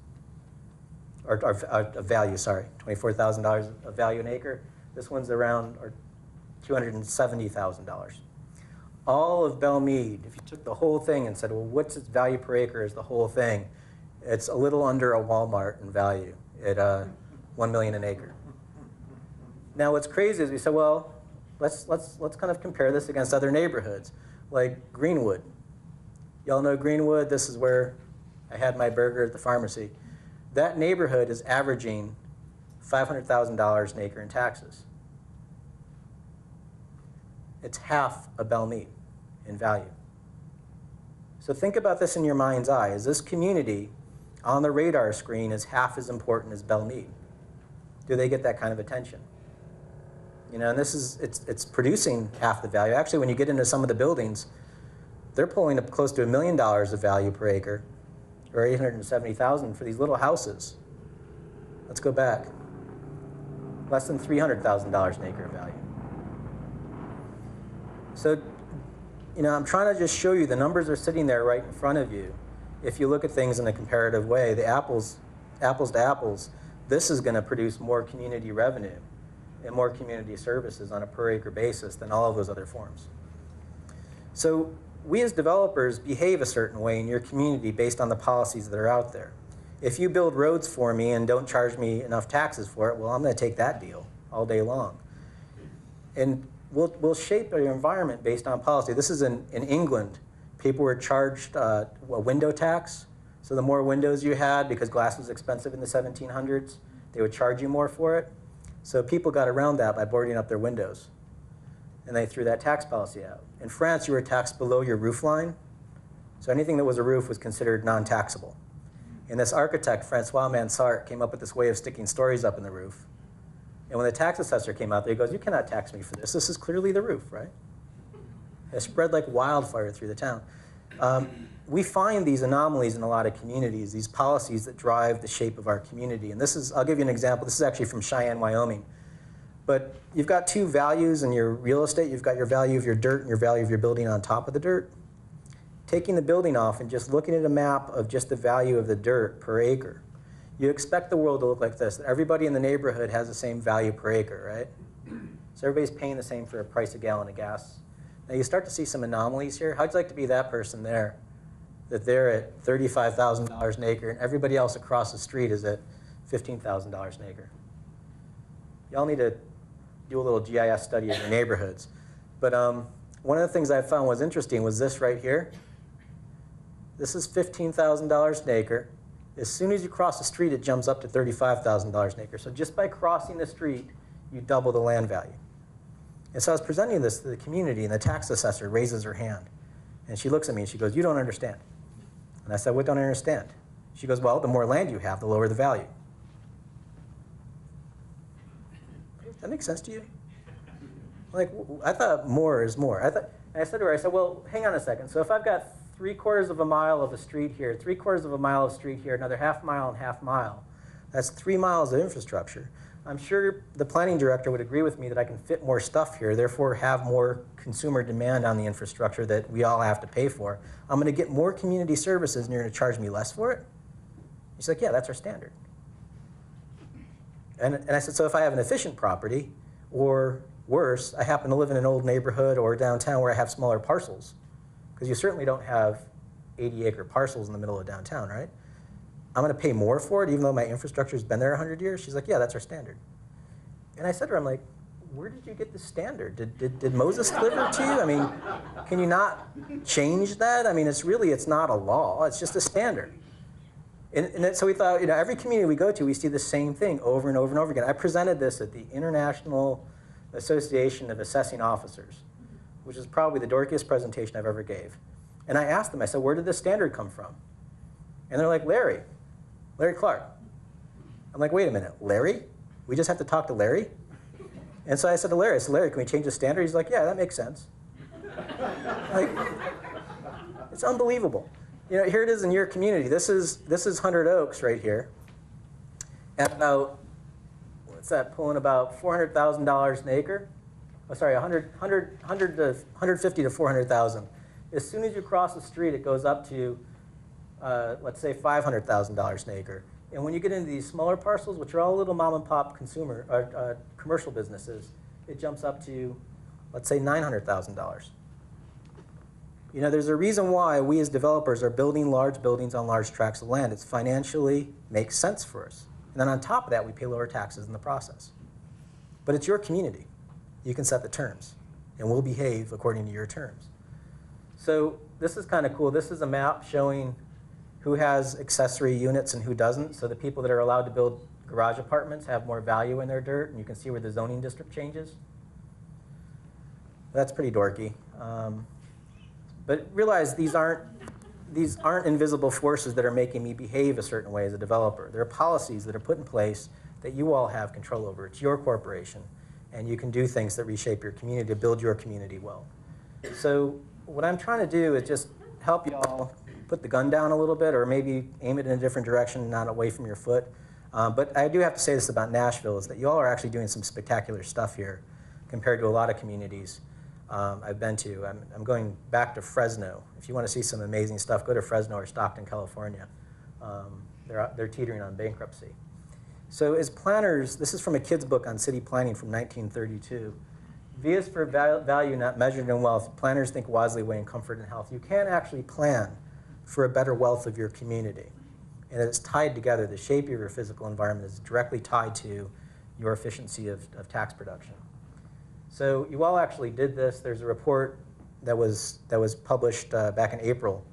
Speaker 2: Or value, sorry, $24,000 of value an acre. This one's around $270,000. All of Belmead, if you took the whole thing and said, well, what's its value per acre as the whole thing? It's a little under a Walmart in value at $1 million an acre. Now what's crazy is we said, well, let's kind of compare this against other neighborhoods, like Greenwood. Y'all know Greenwood? This is where I had my burger at the pharmacy. That neighborhood is averaging $500,000 an acre in taxes. It's half a Belmead in value. So think about this in your mind's eye. Is this community on the radar screen is half as important as Belmead? Do they get that kind of attention? You know, and this is, it's producing half the value. Actually, when you get into some of the buildings, they're pulling up close to $1 million of value per acre, or $870,000 for these little houses. Let's go back. Less than $300,000 an acre of value. So, you know, I'm trying to just show you the numbers are sitting there right in front of you. If you look at things in a comparative way, the apples to apples, this is going to produce more community revenue and more community services on a per acre basis than all of those other forms. So we as developers behave a certain way in your community based on the policies that are out there. If you build roads for me and don't charge me enough taxes for it, well, I'm going to take that deal all day long. And we'll shape our environment based on policy. This is in England. People were charged a window tax. So the more windows you had, because glass was expensive in the 1700s, they would charge you more for it. So people got around that by boarding up their windows. And they threw that tax policy out. In France, you were taxed below your roof line. So anything that was a roof was considered non-taxable. And this architect, Francois Mansart, came up with this way of sticking stories up in the roof. And when the tax assessor came out there, he goes, "You cannot tax me for this. This is clearly the roof, right?" It spread like wildfire through the town. We find these anomalies in a lot of communities, these policies that drive the shape of our community. And this is, I'll give you an example. This is actually from Cheyenne, Wyoming. But you've got two values in your real estate. You've got your value of your dirt and your value of your building on top of the dirt. Taking the building off and just looking at a map of just the value of the dirt per acre, you expect the world to look like this. That everybody in the neighborhood has the same value per acre, right? So everybody's paying the same for a price a gallon of gas. Now you start to see some anomalies here. How'd you like to be that person there? That they're at $35,000 an acre and everybody else across the street is at $15,000 an acre. Y'all need to do a little GIS study of your neighborhoods. But one of the things I found was interesting was this right here. This is $15,000 an acre. As soon as you cross the street, it jumps up to $35,000 an acre. So just by crossing the street, you double the land value. And so I was presenting this to the community, and the tax assessor raises her hand. And she looks at me and she goes, "You don't understand." And I said, "What don't I understand?" She goes, "Well, the more land you have, the lower the value." Does that make sense to you? Like, I thought more is more. And I said to her, I said, "Well, hang on a second. So if I've got 3/4 of a mile of a street here, 3/4 of a mile of street here, another half mile and half mile, that's 3 miles of infrastructure. I'm sure the planning director would agree with me that I can fit more stuff here, therefore have more consumer demand on the infrastructure that we all have to pay for. I'm going to get more community services and you're going to charge me less for it?" She's like, "Yeah, that's our standard." And I said, "So if I have an efficient property, or worse, I happen to live in an old neighborhood or downtown where I have smaller parcels, because you certainly don't have 80-acre parcels in the middle of downtown, right? I'm going to pay more for it even though my infrastructure's been there 100 years? She's like, "Yeah, that's our standard." And I said to her, I'm like, "Where did you get this standard? Did Moses deliver it to you? I mean, can you not change that? I mean, it's not a law. It's just a standard." So we thought, every community we go to, we see the same thing over and over and over again. I presented this at the International Association of Assessing Officers, which is probably the dorkiest presentation I've ever gave. And I asked them, I said, "Where did this standard come from?" And they're like, Larry Clark. I'm like, "Wait a minute, Larry? We just have to talk to Larry?" And so I said to Larry, "Larry, can we change the standard?" He's like, "Yeah, that makes sense." Like, it's unbelievable. Here it is in your community. This is 100 Oaks right here. At about, what's that, pulling about $400,000 an acre? Oh, sorry, 150 to 400,000. As soon as you cross the street, it goes up to, let's say, $500,000 an acre. And when you get into these smaller parcels, which are all little mom and pop commercial businesses, it jumps up to, let's say, $900,000. There's a reason why we as developers are building large buildings on large tracts of land. It financially makes sense for us. And then on top of that, we pay lower taxes in the process. But it's your community. You can set the terms, and we'll behave according to your terms. So this is kind of cool. This is a map showing who has accessory units and who doesn't. So the people that are allowed to build garage apartments have more value in their dirt, and you can see where the zoning district changes. That's pretty dorky. But realize these aren't invisible forces that are making me behave a certain way as a developer. There are policies that are put in place that you all have control over. It's your corporation, and you can do things that reshape your community to build your community well. So what I'm trying to do is just help you all put the gun down a little bit, or maybe aim it in a different direction, not away from your foot. But I do have to say this about Nashville, is that you all are actually doing some spectacular stuff here compared to a lot of communities I've been to. I'm going back to Fresno. If you want to see some amazing stuff, go to Fresno or Stockton, California. They're teetering on bankruptcy. So as planners, this is from a kid's book on city planning from 1932. V is for value not measured in wealth. Planners think wisely, weighing comfort and health. You can actually plan for a better wealth of your community. And it's tied together. The shape of your physical environment is directly tied to your efficiency of tax production. So you all actually did this. There's a report that was published back in April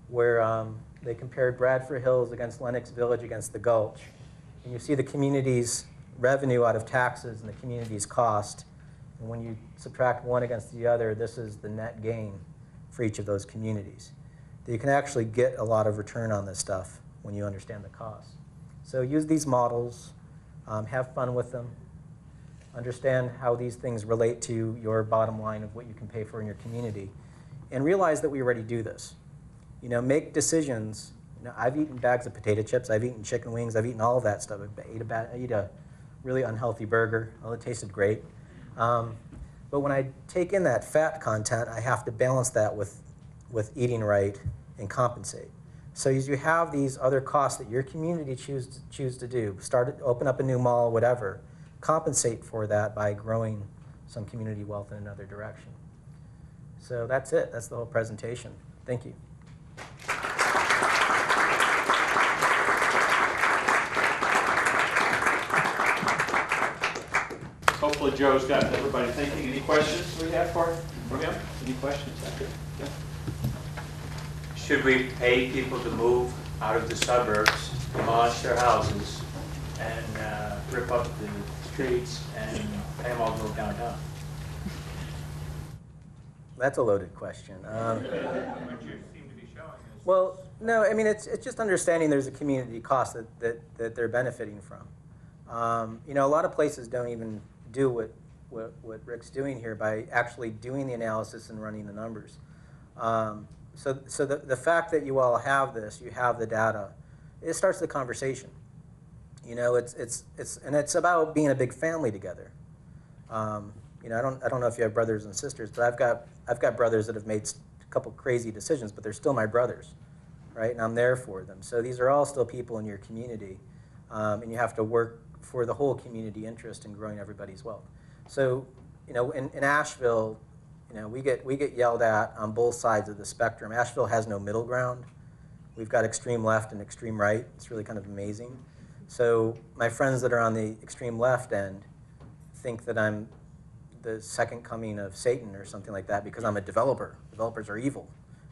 Speaker 2: where they compared Bradford Hills against Lenox Village against the Gulch. And you see the community's revenue out of taxes and the community's cost. And when you subtract one against the other, this is the net gain for each of those communities. You can actually get a lot of return on this stuff when you understand the cost. So use these models, have fun with them, understand how these things relate to your bottom line of what you can pay for in your community, and realize that we already do this. You know, make decisions. You know, I've eaten bags of potato chips, I've eaten chicken wings, I've eaten all of that stuff. I ate a really unhealthy burger. Well, it tasted great. But when I take in that fat content, I have to balance that with eating right and compensate. So as you have these other costs that your community choose to do, open up a new mall, whatever, compensate for that by growing some community wealth in another direction. So that's it. That's the whole presentation. Thank you.
Speaker 1: Hopefully Joe's got everybody thinking. Any questions we have for him? Any questions? Yeah.
Speaker 3: Should we pay people to move out of the suburbs, demolish their houses, and rip up the streets and pay them all to move downtown?
Speaker 2: That's a loaded question.
Speaker 3: What you seem to be showing is...
Speaker 2: Well, no, I mean, it's just understanding there's a community cost that they're benefiting from. You know, a lot of places don't even do what Rick's doing here by actually doing the analysis and running the numbers. So the fact that you all have this, you have the data, it starts the conversation. You know, it's about being a big family together. You know, I don't know if you have brothers and sisters, but I've got brothers that have made a couple crazy decisions, but they're still my brothers, right? And I'm there for them. So these are all still people in your community, and you have to work for the whole community interest in growing everybody's wealth. So, you know, in Asheville, you know, we get yelled at on both sides of the spectrum. Asheville has no middle ground. We've got extreme left and extreme right. It's really kind of amazing. So my friends that are on the extreme left end think that I'm the second coming of Satan or something like that because I'm a developer. Developers are evil.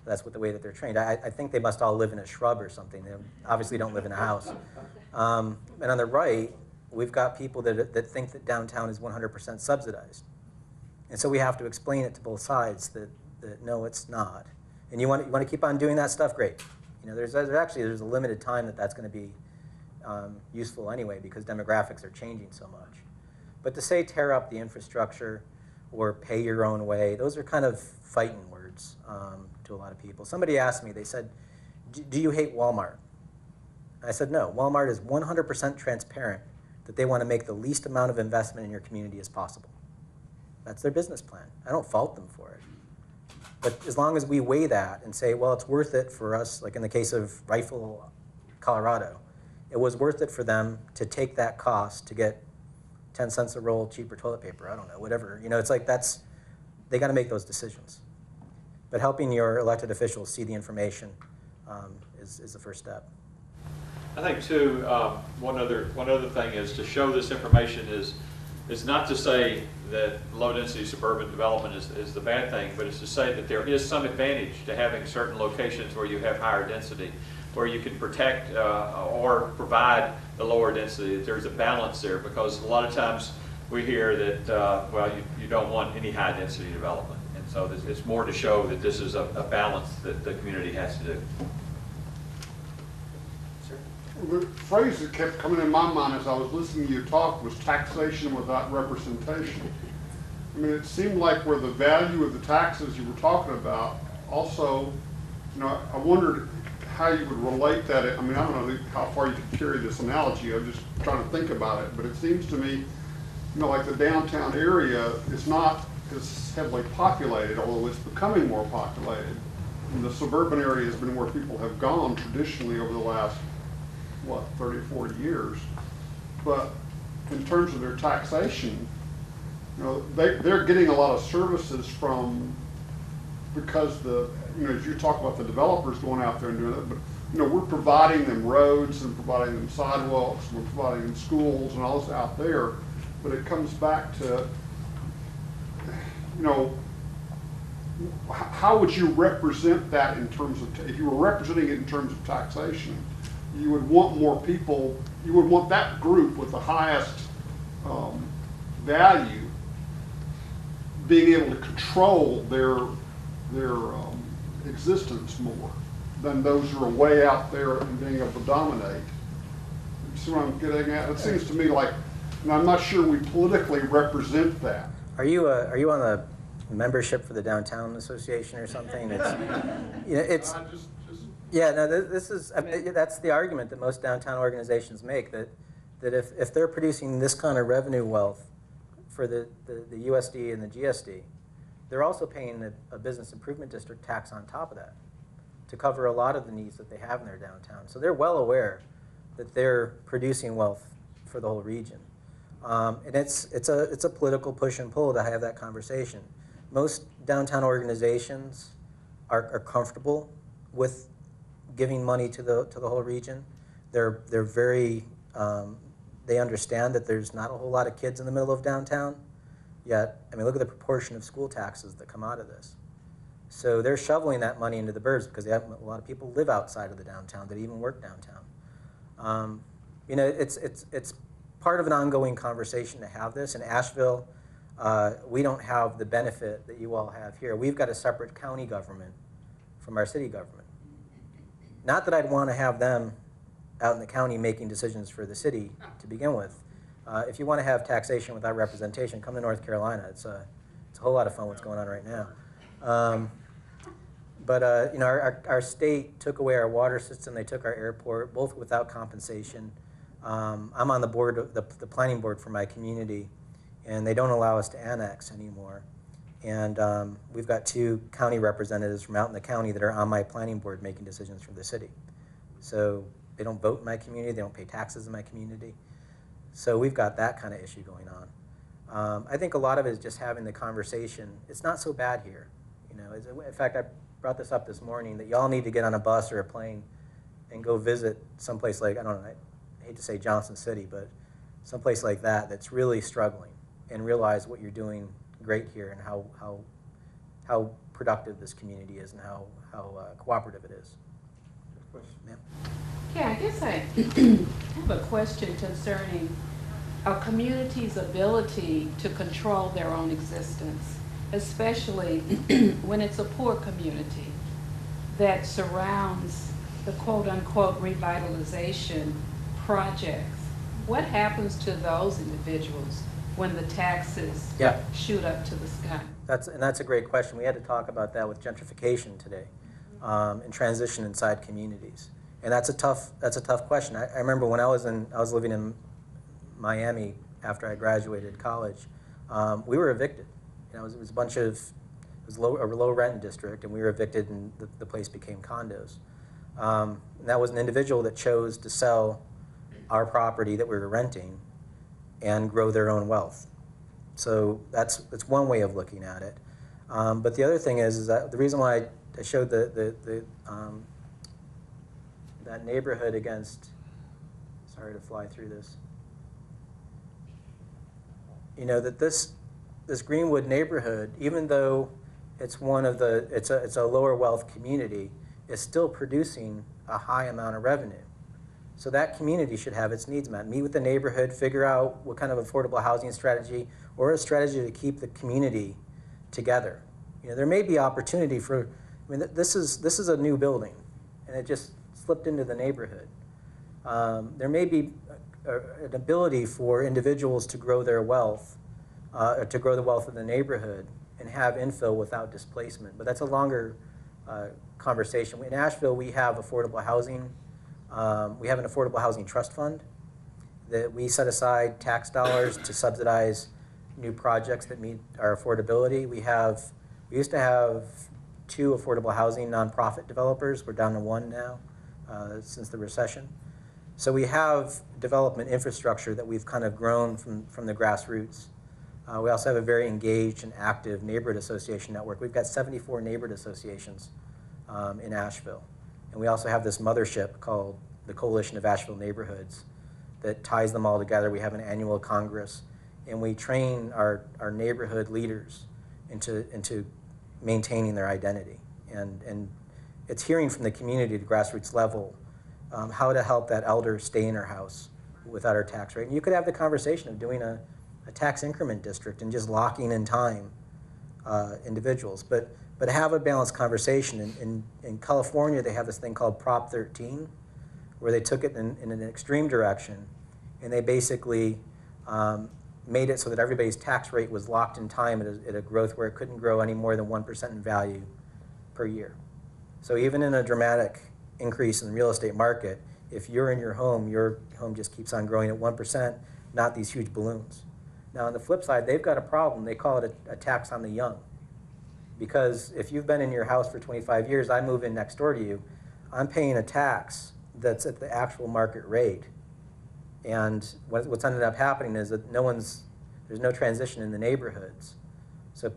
Speaker 2: That's the way that they're trained. I think they must all live in a shrub or something. They obviously don't live in a house. And on the right, we've got people that think that downtown is 100% subsidized. And so we have to explain it to both sides that no, it's not. And you want to keep on doing that stuff? Great. You know, there's a limited time that's going to be useful anyway because demographics are changing so much. But to say tear up the infrastructure or pay your own way, those are kind of fighting words to a lot of people. Somebody asked me, they said, do you hate Walmart? I said, no. Walmart is 100% transparent that they want to make the least amount of investment in your community as possible. That's their business plan. I don't fault them for it. But as long as we weigh that and say, well, it's worth it for us, like in the case of Rifle, Colorado, it was worth it for them to take that cost to get 10 cents a roll cheaper toilet paper, I don't know, whatever. You know, it's like they got to make those decisions. But helping your elected officials see the information is the first step.
Speaker 1: I think too, one other thing is to show this information is not to say that low-density suburban development is the bad thing, but it's to say that there is some advantage to having certain locations where you have higher density, where you can protect or provide the lower density, that there's a balance there, because a lot of times we hear that, well, you don't want any high-density development. And so it's more to show that this is a balance that the community has to do.
Speaker 4: The phrase that kept coming in my mind as I was listening to you talk was taxation without representation. I mean, it seemed like where the value of the taxes you were talking about, also, you know, I wondered how you would relate that. I mean, I don't know how far you could carry this analogy. I'm just trying to think about it. But it seems to me, you know, like the downtown area is not as heavily populated, although it's becoming more populated. And the suburban area has been where people have gone traditionally over the last, what, 30, 40 years. But in terms of their taxation, You know, they're getting a lot of services from, because as you talk about the developers going out there and doing it, but, we're providing them roads and providing them sidewalks, and we're providing them schools and all this out there, but it comes back to, how would you represent that in terms of, if you were representing it in terms of taxation, you would want more people, you would want that group with the highest value being able to control their existence more than those who are way out there and being able to dominate. You see what I'm getting at? It seems to me like, and I'm not sure we politically represent that.
Speaker 2: Are you on the membership for the Downtown Association or something? It's yeah. No, this is. I mean, that's the argument that most downtown organizations make, that if they're producing this kind of revenue wealth for the USD and the GSD, they're also paying a business improvement district tax on top of that to cover a lot of the needs that they have in their downtown. So they're well aware that they're producing wealth for the whole region. And it's a political push and pull to have that conversation. Most downtown organizations are comfortable with giving money to the whole region. They're very they understand that there's not a whole lot of kids in the middle of downtown. Yet, I mean, look at the proportion of school taxes that come out of this. So they're shoveling that money into the burbs because a lot of people live outside of the downtown that even work downtown. It's part of an ongoing conversation to have this. In Asheville, we don't have the benefit that you all have here. We've got a separate county government from our city government. Not that I'd want to have them out in the county making decisions for the city to begin with. If you want to have taxation without representation, come to North Carolina. It's a whole lot of fun what's going on right now. Our state took away our water system. They took our airport, both without compensation. I'm on the board, the planning board for my community, and they don't allow us to annex anymore. And we've got 2 county representatives from out in the county that are on my planning board making decisions for the city. So they don't vote in my community. They don't pay taxes in my community. So we've got that kind of issue going on. I think a lot of it is just having the conversation. It's not so bad here. In fact, I brought this up this morning that y'all need to get on a bus or a plane and go visit someplace like, I don't know, I hate to say Johnson City, but someplace like that that's really struggling, and realize what you're doing great here and how productive this community is and how cooperative it is. Yeah.
Speaker 5: Yeah, I guess I have a question concerning a community's ability to control their own existence, especially when it's a poor community that surrounds the quote-unquote revitalization projects. What happens to those individuals when the taxes shoot up to the sky?
Speaker 2: That's a great question. We had to talk about that with gentrification today, and transition inside communities. And that's a tough question. I remember when I was living in Miami after I graduated college, we were evicted. It was a bunch of, it was a low rent district, and we were evicted, and the place became condos. And that was an individual that chose to sell our property that we were renting and grow their own wealth. So that's one way of looking at it. But the other thing is that the reason why I showed that neighborhood against, sorry to fly through this, that this Greenwood neighborhood, even though it's it's a lower wealth community, is still producing a high amount of revenue. So that community should have its needs met. Meet with the neighborhood, figure out what kind of affordable housing strategy or a strategy to keep the community together. There may be opportunity for, this is a new building, and it just slipped into the neighborhood. There may be an ability for individuals to grow their wealth, to grow the wealth of the neighborhood and have infill without displacement. But that's a longer conversation. In Nashville, we have affordable housing. We have an affordable housing trust fund that we set aside tax dollars to subsidize new projects that meet our affordability. We used to have 2 affordable housing nonprofit developers. We're down to 1 now since the recession. So we have development infrastructure that we've kind of grown from the grassroots. We also have a very engaged and active neighborhood association network. We've got 74 neighborhood associations in Asheville. And we also have this mothership called the Coalition of Asheville Neighborhoods that ties them all together. We have an annual Congress, and we train our neighborhood leaders into maintaining their identity. And it's hearing from the community at the grassroots level how to help that elder stay in her house without her tax rate. And you could have the conversation of doing a tax increment district and just locking in time individuals. But have a balanced conversation. In California, they have this thing called Prop 13, where they took it in an extreme direction, and they basically made it so that everybody's tax rate was locked in time at a growth where it couldn't grow any more than 1% in value per year. So even in a dramatic increase in the real estate market, if you're in your home just keeps on growing at 1%, not these huge balloons. Now on the flip side, they've got a problem. They call it a tax on the young. Because if you've been in your house for 25 years, I move in next door to you, I'm paying a tax that's at the actual market rate. And what's ended up happening is that there's no transition in the neighborhoods. So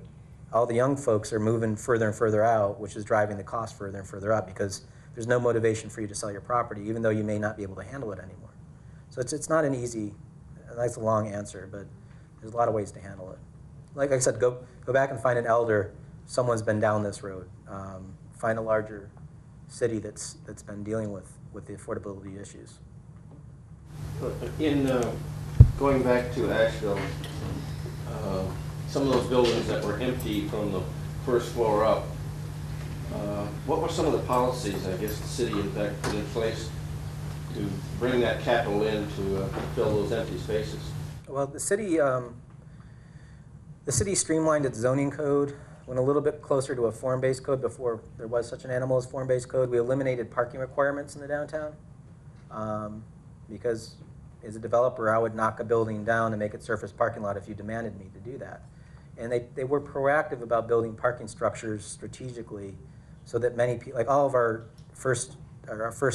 Speaker 2: all the young folks are moving further and further out, which is driving the cost further and further up because there's no motivation for you to sell your property, even though you may not be able to handle it anymore. So it's not an easy, that's a long answer, but there's a lot of ways to handle it. Like I said, go back and find an elder, someone's been down this road. Find a larger city that's been dealing with the affordability issues.
Speaker 6: In going back to Asheville, some of those buildings that were empty from the first floor up, what were some of the policies, I guess, the city in fact put in place to bring that capital in to fill those empty spaces?
Speaker 2: Well, the city streamlined its zoning code, went a little bit closer to a form-based code before there was such an animal as form-based code. We eliminated parking requirements in the downtown because as a developer, I would knock a building down and make it surface parking lot if you demanded me to do that. And they were proactive about building parking structures strategically so that many people, like all of our first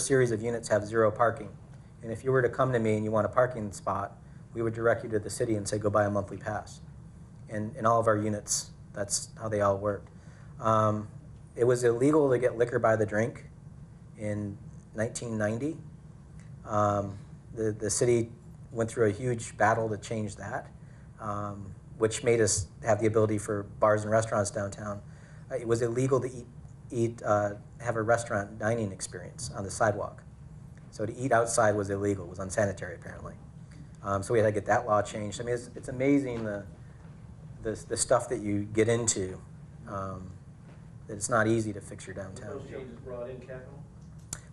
Speaker 2: series of units have 0 parking. And if you were to come to me and you want a parking spot, we would direct you to the city and say, go buy a monthly pass. And in all of our units, that's how they all worked. It was illegal to get liquor by the drink in 1990. The city went through a huge battle to change that, which made us have the ability for bars and restaurants downtown. It was illegal to have a restaurant dining experience on the sidewalk. So to eat outside was illegal, it was unsanitary apparently. So we had to get that law changed. I mean, it's amazing the stuff that you get into, that it's not easy to fix your downtown.
Speaker 6: Those changes brought in capital?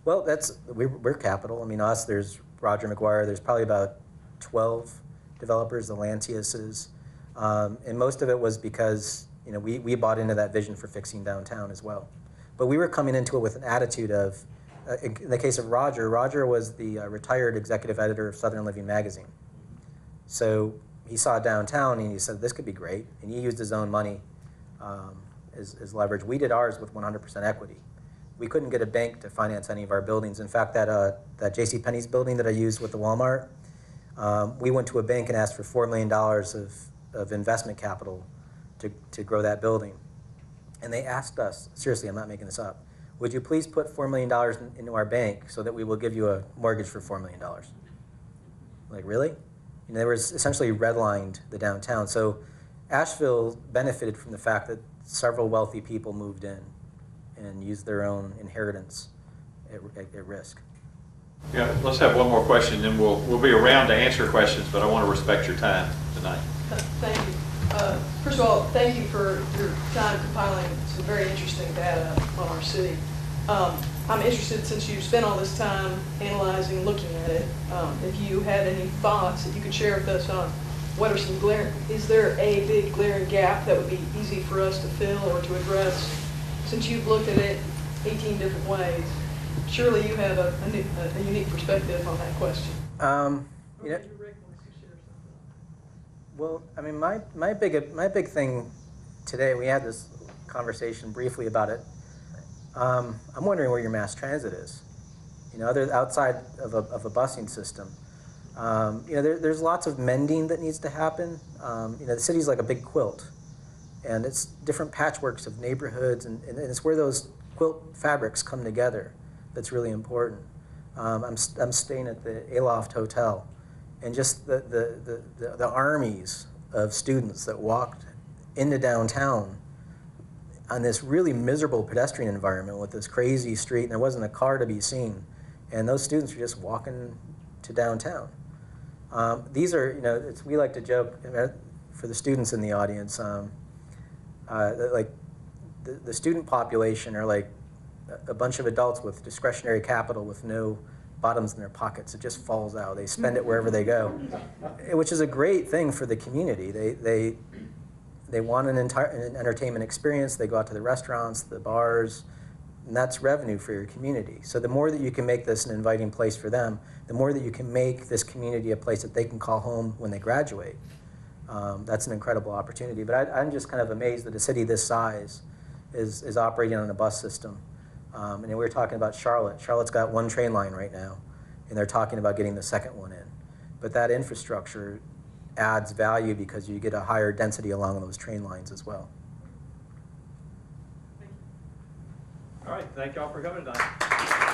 Speaker 2: Well, we're capital. I mean, there's Roger McGuire, there's probably about 12 developers, the Lanciuses, and most of it was because we bought into that vision for fixing downtown as well. But we were coming into it with an attitude of, in the case of Roger was the retired executive editor of Southern Living magazine. So he saw downtown and he said, this could be great, and he used his own money as leverage. We did ours with 100% equity. We couldn't get a bank to finance any of our buildings. In fact, that JCPenney's building that I used with the Walmart, we went to a bank and asked for $4 million of investment capital to grow that building. And they asked us, seriously, I'm not making this up, would you please put $4 million into our bank so that we will give you a mortgage for $4 million? Like, really? They were essentially redlined the downtown. So Asheville benefited from the fact that several wealthy people moved in and used their own inheritance at risk.
Speaker 1: Yeah, let's have one more question, then we'll be around to answer questions, but I want to respect your time tonight.
Speaker 7: Thank you. First of all, thank you for your time compiling some very interesting data on our city. I'm interested, since you spent all this time analyzing, looking at it, if you had any thoughts that you could share with us on what are some is there a big glaring gap that would be easy for us to fill or to address? Since you've looked at it 18 different ways, surely you have a unique perspective on that question.
Speaker 2: Well, I mean, my big thing today, we had this conversation briefly about it. I'm wondering where your mass transit is. Outside of a busing system. There's lots of mending that needs to happen. The city's like a big quilt, and it's different patchworks of neighborhoods, and it's where those quilt fabrics come together that's really important. I'm staying at the Aloft Hotel, and just the armies of students that walked into downtown on this really miserable pedestrian environment with this crazy street, and there wasn't a car to be seen, and those students were just walking to downtown. These are, we like to joke for the students in the audience, like the student population are like a bunch of adults with discretionary capital with no bottoms in their pockets. It just falls out. They spend it wherever they go, which is a great thing for the community. They want an entertainment experience. They go out to the restaurants, the bars, and that's revenue for your community. So the more that you can make this an inviting place for them, the more that you can make this community a place that they can call home when they graduate. That's an incredible opportunity. But I'm just kind of amazed that a city this size is operating on a bus system. And we were talking about Charlotte. Charlotte's got one train line right now, and they're talking about getting the second one in. But that infrastructure adds value because you get a higher density along those train lines as well.
Speaker 1: All right, thank y'all for coming tonight.